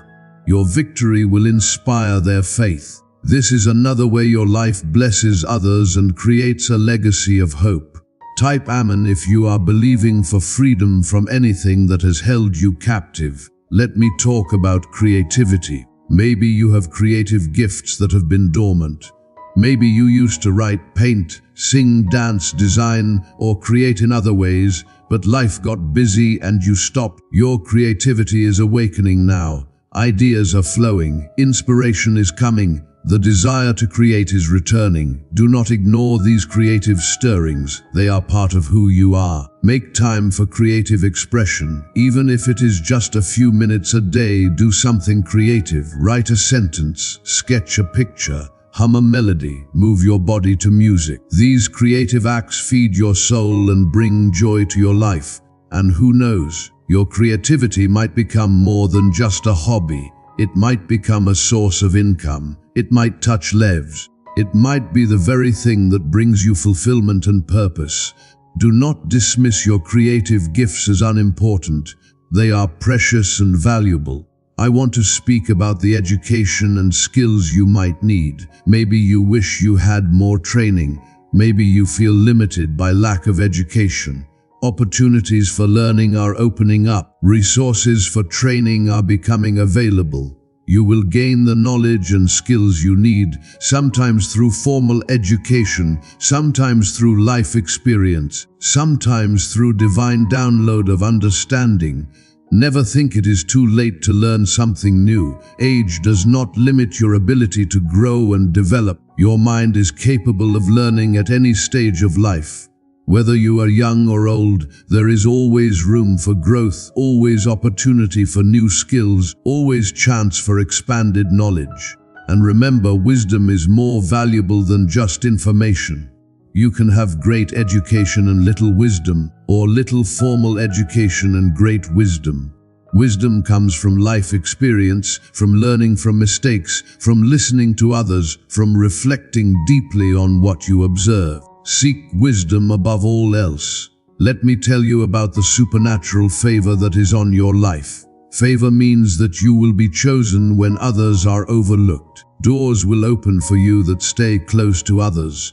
Your victory will inspire their faith. This is another way your life blesses others and creates a legacy of hope. Type Amen if you are believing for freedom from anything that has held you captive. Let me talk about creativity. Maybe you have creative gifts that have been dormant. Maybe you used to write, paint, sing, dance, design, or create in other ways, but life got busy and you stopped. Your creativity is awakening now. Ideas are flowing. Inspiration is coming. The desire to create is returning. Do not ignore these creative stirrings. They are part of who you are. Make time for creative expression. Even if it is just a few minutes a day, do something creative. Write a sentence, sketch a picture, hum a melody, move your body to music. These creative acts feed your soul and bring joy to your life. And who knows, your creativity might become more than just a hobby. It might become a source of income. It might touch lives. It might be the very thing that brings you fulfillment and purpose. Do not dismiss your creative gifts as unimportant. They are precious and valuable. I want to speak about the education and skills you might need. Maybe you wish you had more training. Maybe you feel limited by lack of education. Opportunities for learning are opening up. Resources for training are becoming available. You will gain the knowledge and skills you need, sometimes through formal education, sometimes through life experience, sometimes through divine download of understanding. Never think it is too late to learn something new. Age does not limit your ability to grow and develop. Your mind is capable of learning at any stage of life. Whether you are young or old, there is always room for growth, always opportunity for new skills, always chance for expanded knowledge. And remember, wisdom is more valuable than just information. You can have great education and little wisdom, or little formal education and great wisdom. Wisdom comes from life experience, from learning from mistakes, from listening to others, from reflecting deeply on what you observe. Seek wisdom above all else. Let me tell you about the supernatural favor that is on your life. Favor means that you will be chosen when others are overlooked. Doors will open for you that stay close to others.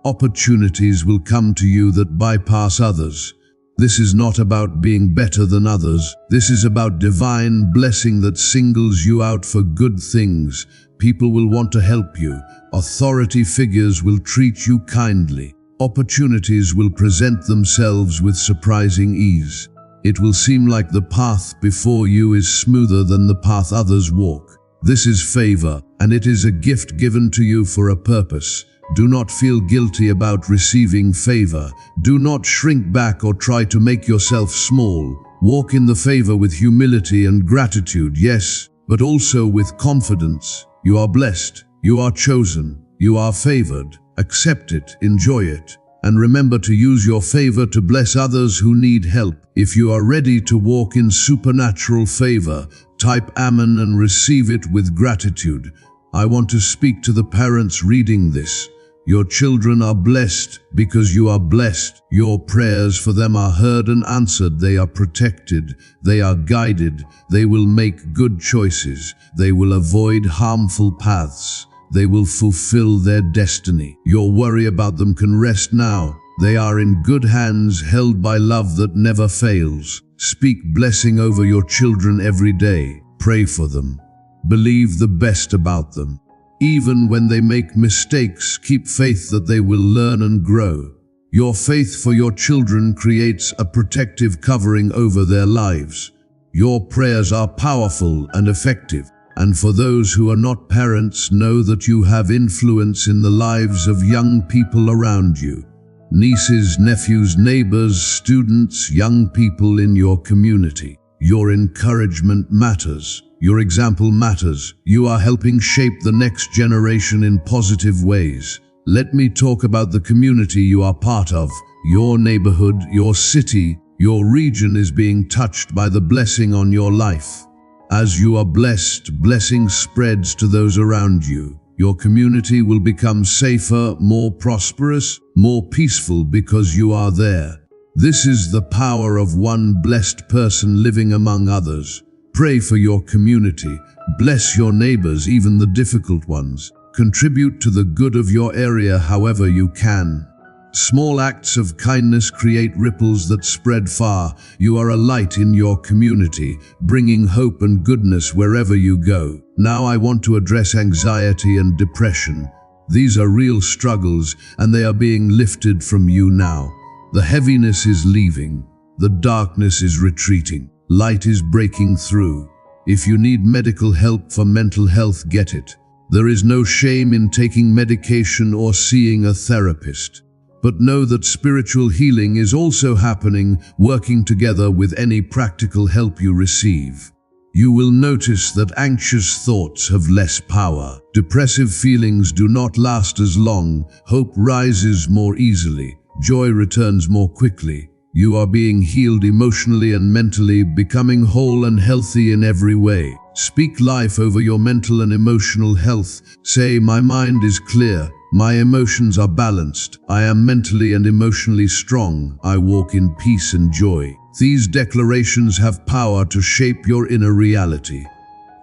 Opportunities will come to you that bypass others. This is not about being better than others. This is about divine blessing that singles you out for good things. People will want to help you. Authority figures will treat you kindly. Opportunities will present themselves with surprising ease. It will seem like the path before you is smoother than the path others walk. This is favor, and it is a gift given to you for a purpose. Do not feel guilty about receiving favor. Do not shrink back or try to make yourself small. Walk in the favor with humility and gratitude, yes, but also with confidence. You are blessed. You are chosen. You are favored. Accept it, enjoy it, and remember to use your favor to bless others who need help. If you are ready to walk in supernatural favor, type Amen and receive it with gratitude. I want to speak to the parents reading this. Your children are blessed because you are blessed. Your prayers for them are heard and answered. They are protected. They are guided. They will make good choices. They will avoid harmful paths. They will fulfill their destiny. Your worry about them can rest now. They are in good hands, held by love that never fails. Speak blessing over your children every day. Pray for them. Believe the best about them. Even when they make mistakes, keep faith that they will learn and grow. Your faith for your children creates a protective covering over their lives. Your prayers are powerful and effective. And for those who are not parents, know that you have influence in the lives of young people around you. Nieces, nephews, neighbors, students, young people in your community. Your encouragement matters. Your example matters. You are helping shape the next generation in positive ways. Let me talk about the community you are part of. Your neighborhood, your city, your region is being touched by the blessing on your life. As you are blessed, blessing spreads to those around you. Your community will become safer, more prosperous, more peaceful because you are there. This is the power of one blessed person living among others. Pray for your community. Bless your neighbors, even the difficult ones. Contribute to the good of your area however you can. Small acts of kindness create ripples that spread far. You are a light in your community, bringing hope and goodness wherever you go. Now I want to address anxiety and depression. These are real struggles, and they are being lifted from you now. The heaviness is leaving. The darkness is retreating. Light is breaking through. If you need medical help for mental health, get it. There is no shame in taking medication or seeing a therapist. But know that spiritual healing is also happening, working together with any practical help you receive. You will notice that anxious thoughts have less power. Depressive feelings do not last as long. Hope rises more easily. Joy returns more quickly. You are being healed emotionally and mentally, becoming whole and healthy in every way. Speak life over your mental and emotional health. Say, my mind is clear. My emotions are balanced. I am mentally and emotionally strong. I walk in peace and joy. These declarations have power to shape your inner reality.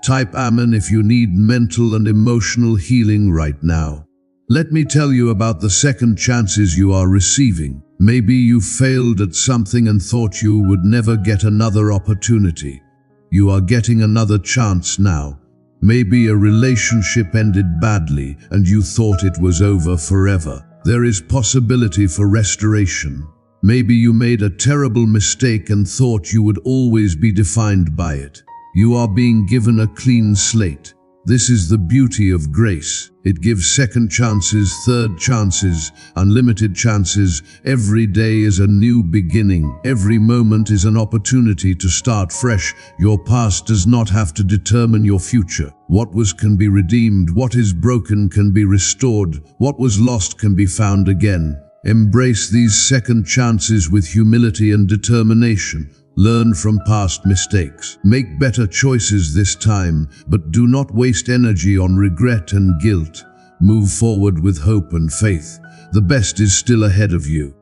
Type Amen if you need mental and emotional healing right now. Let me tell you about the second chances you are receiving. Maybe you failed at something and thought you would never get another opportunity. You are getting another chance now. Maybe a relationship ended badly and you thought it was over forever. There is possibility for restoration. Maybe you made a terrible mistake and thought you would always be defined by it. You are being given a clean slate. This is the beauty of grace. It gives second chances, third chances, unlimited chances. Every day is a new beginning. Every moment is an opportunity to start fresh. Your past does not have to determine your future. What was can be redeemed. What is broken can be restored. What was lost can be found again. Embrace these second chances with humility and determination. Learn from past mistakes. Make better choices this time, but do not waste energy on regret and guilt. Move forward with hope and faith. The best is still ahead of you.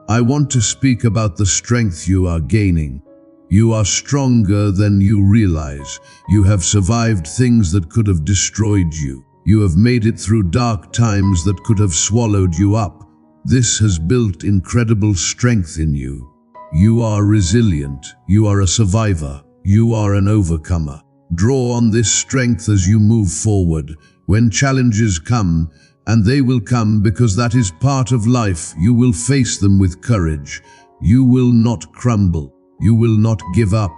I want to speak about the strength you are gaining. You are stronger than you realize. You have survived things that could have destroyed you. You have made it through dark times that could have swallowed you up. This has built incredible strength in you. You are resilient. You are a survivor. You are an overcomer. Draw on this strength as you move forward. When challenges come, and they will come because that is part of life, you will face them with courage. You will not crumble. You will not give up.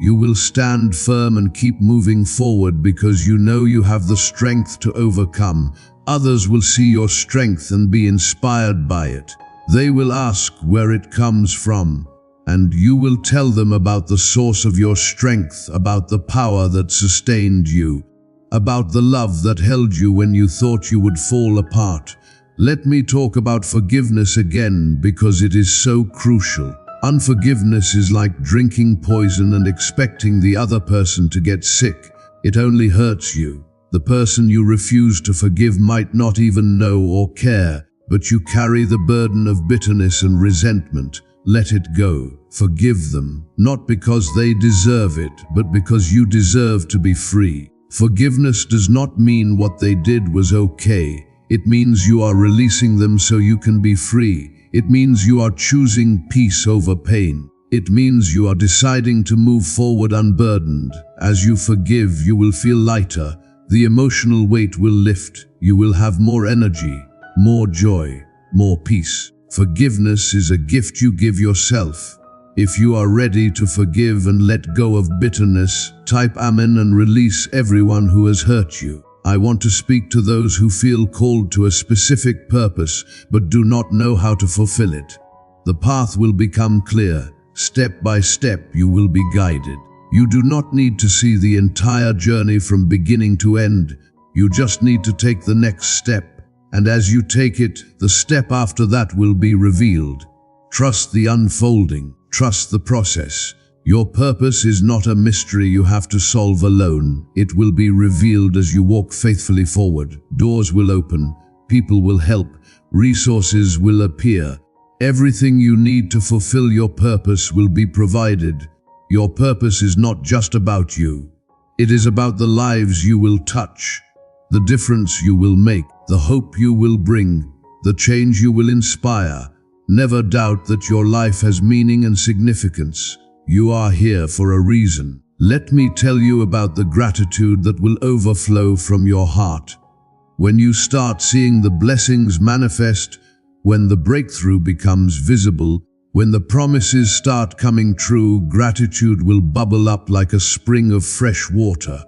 You will stand firm and keep moving forward because you know you have the strength to overcome. Others will see your strength and be inspired by it. They will ask where it comes from, and you will tell them about the source of your strength, about the power that sustained you, about the love that held you when you thought you would fall apart. Let me talk about forgiveness again because it is so crucial. Unforgiveness is like drinking poison and expecting the other person to get sick. It only hurts you. The person you refuse to forgive might not even know or care, but you carry the burden of bitterness and resentment. Let it go. Forgive them, not because they deserve it, but because you deserve to be free. Forgiveness does not mean what they did was okay. It means you are releasing them so you can be free. It means you are choosing peace over pain. It means you are deciding to move forward unburdened. As you forgive, you will feel lighter. The emotional weight will lift. You will have more energy, more joy, more peace. Forgiveness is a gift you give yourself. If you are ready to forgive and let go of bitterness, type Amen and release everyone who has hurt you. I want to speak to those who feel called to a specific purpose but do not know how to fulfill it. The path will become clear. Step by step, you will be guided. You do not need to see the entire journey from beginning to end. You just need to take the next step. And as you take it, the step after that will be revealed. Trust the unfolding. Trust the process. Your purpose is not a mystery you have to solve alone. It will be revealed as you walk faithfully forward. Doors will open. People will help. Resources will appear. Everything you need to fulfill your purpose will be provided. Your purpose is not just about you. It is about the lives you will touch, the difference you will make, the hope you will bring, the change you will inspire. Never doubt that your life has meaning and significance. You are here for a reason. Let me tell you about the gratitude that will overflow from your heart. When you start seeing the blessings manifest, when the breakthrough becomes visible, when the promises start coming true, gratitude will bubble up like a spring of fresh water.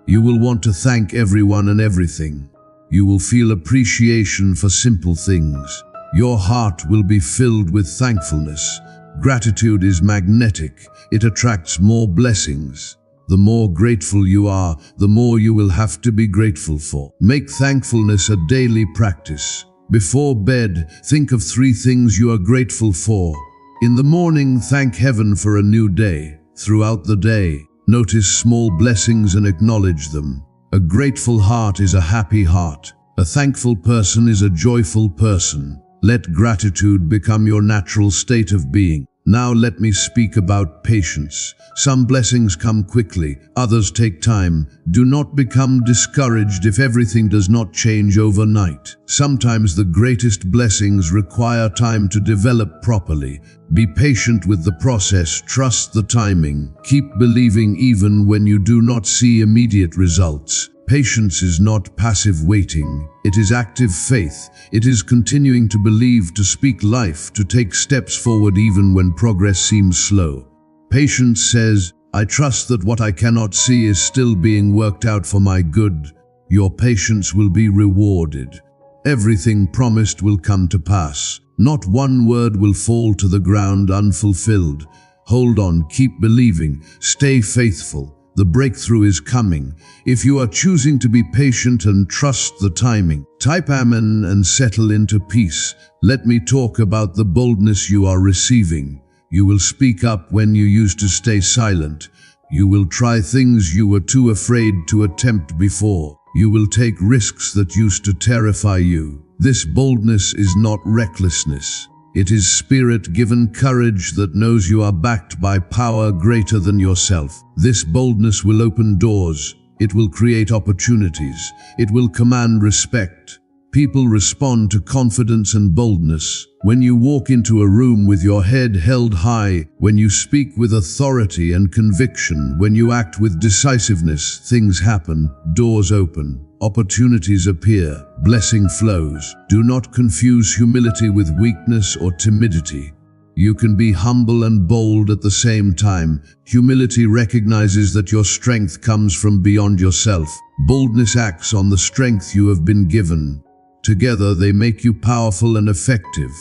You will want to thank everyone and everything. You will feel appreciation for simple things. Your heart will be filled with thankfulness. Gratitude is magnetic. It attracts more blessings. The more grateful you are, the more you will have to be grateful for. Make thankfulness a daily practice. Before bed, think of 3 things you are grateful for. In the morning, thank heaven for a new day. Throughout the day, notice small blessings and acknowledge them. A grateful heart is a happy heart. A thankful person is a joyful person. Let gratitude become your natural state of being. Now let me speak about patience. Some blessings come quickly, others take time. Do not become discouraged if everything does not change overnight. Sometimes the greatest blessings require time to develop properly. Be patient with the process, trust the timing. Keep believing even when you do not see immediate results. Patience is not passive waiting. It is active faith. It is continuing to believe, to speak life, to take steps forward even when progress seems slow. Patience says, I trust that what I cannot see is still being worked out for my good. Your patience will be rewarded. Everything promised will come to pass. Not one word will fall to the ground unfulfilled. Hold on, keep believing, stay faithful. The breakthrough is coming. If you are choosing to be patient and trust the timing, type Amen and settle into peace. Let me talk about the boldness you are receiving. You will speak up when you used to stay silent. You will try things you were too afraid to attempt before. You will take risks that used to terrify you. This boldness is not recklessness. It is spirit-given courage that knows you are backed by power greater than yourself. This boldness will open doors. It will create opportunities. It will command respect. People respond to confidence and boldness. When you walk into a room with your head held high, when you speak with authority and conviction, when you act with decisiveness, things happen, doors open, opportunities appear, blessing flows. Do not confuse humility with weakness or timidity. You can be humble and bold at the same time. Humility recognizes that your strength comes from beyond yourself. Boldness acts on the strength you have been given. Together they make you powerful and effective.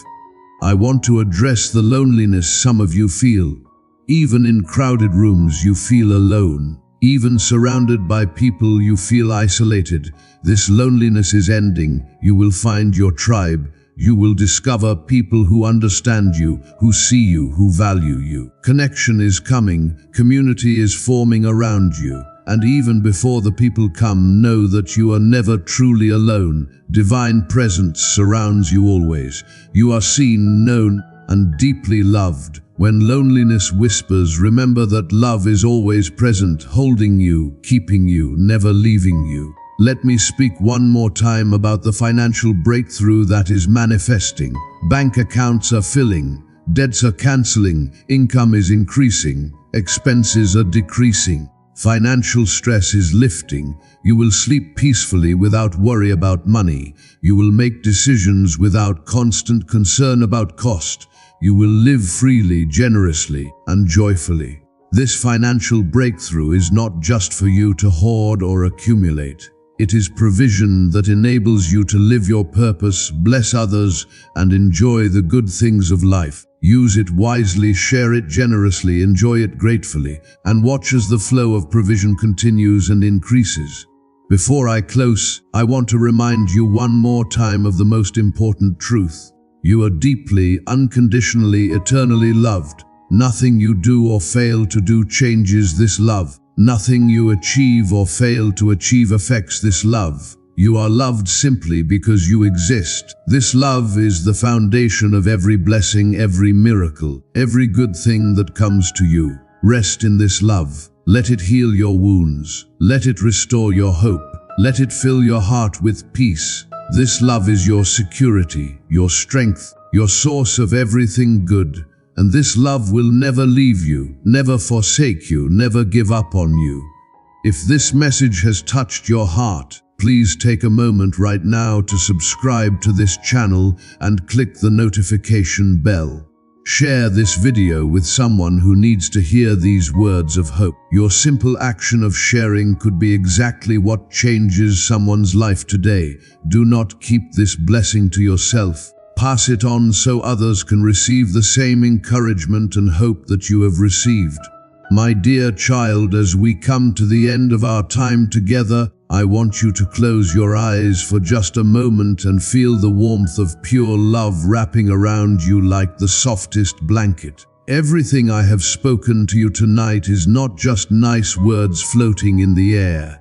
I want to address the loneliness some of you feel. Even in crowded rooms you feel alone. Even surrounded by people you feel isolated. This loneliness is ending. You will find your tribe. You will discover people who understand you, who see you, who value you. Connection is coming. Community is forming around you. And even before the people come, know that you are never truly alone. Divine presence surrounds you always. You are seen, known, and deeply loved. When loneliness whispers, remember that love is always present, holding you, keeping you, never leaving you. Let me speak one more time about the financial breakthrough that is manifesting. Bank accounts are filling, debts are canceling, income is increasing, expenses are decreasing. Financial stress is lifting. You will sleep peacefully without worry about money. You will make decisions without constant concern about cost. You will live freely, generously, and joyfully. This financial breakthrough is not just for you to hoard or accumulate. It is provision that enables you to live your purpose, bless others, and enjoy the good things of life. Use it wisely, share it generously, enjoy it gratefully, and watch as the flow of provision continues and increases. Before I close, I want to remind you one more time of the most important truth. You are deeply, unconditionally, eternally loved. Nothing you do or fail to do changes this love. Nothing you achieve or fail to achieve affects this love. You are loved simply because you exist. This love is the foundation of every blessing, every miracle, every good thing that comes to you. Rest in this love. Let it heal your wounds. Let it restore your hope. Let it fill your heart with peace. This love is your security, your strength, your source of everything good. And this love will never leave you, never forsake you, never give up on you. If this message has touched your heart, please take a moment right now to subscribe to this channel and click the notification bell. Share this video with someone who needs to hear these words of hope. Your simple action of sharing could be exactly what changes someone's life today. Do not keep this blessing to yourself. Pass it on so others can receive the same encouragement and hope that you have received. My dear child, as we come to the end of our time together, I want you to close your eyes for just a moment and feel the warmth of pure love wrapping around you like the softest blanket. Everything I have spoken to you tonight is not just nice words floating in the air.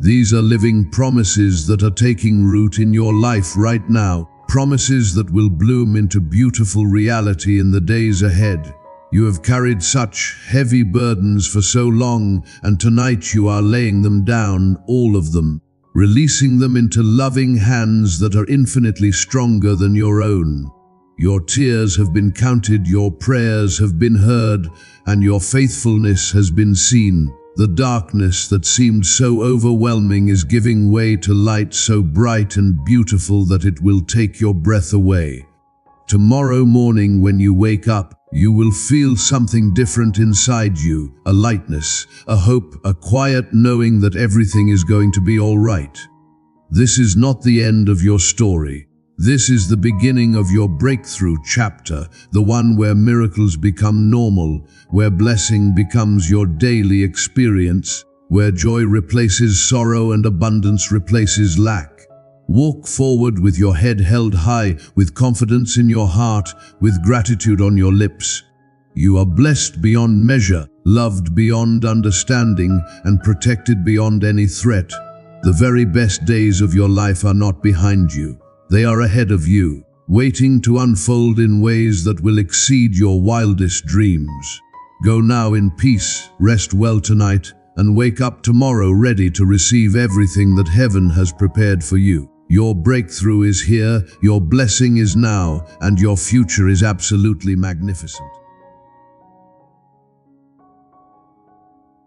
These are living promises that are taking root in your life right now. Promises that will bloom into beautiful reality in the days ahead. You have carried such heavy burdens for so long, and tonight you are laying them down, all of them, releasing them into loving hands that are infinitely stronger than your own. Your tears have been counted, your prayers have been heard, and your faithfulness has been seen. The darkness that seemed so overwhelming is giving way to light so bright and beautiful that it will take your breath away. Tomorrow morning when you wake up, you will feel something different inside you, a lightness, a hope, a quiet knowing that everything is going to be all right. This is not the end of your story. This is the beginning of your breakthrough chapter, the one where miracles become normal, where blessing becomes your daily experience, where joy replaces sorrow and abundance replaces lack. Walk forward with your head held high, with confidence in your heart, with gratitude on your lips. You are blessed beyond measure, loved beyond understanding, and protected beyond any threat. The very best days of your life are not behind you. They are ahead of you, waiting to unfold in ways that will exceed your wildest dreams. Go now in peace, rest well tonight, and wake up tomorrow ready to receive everything that heaven has prepared for you. Your breakthrough is here, your blessing is now, and your future is absolutely magnificent.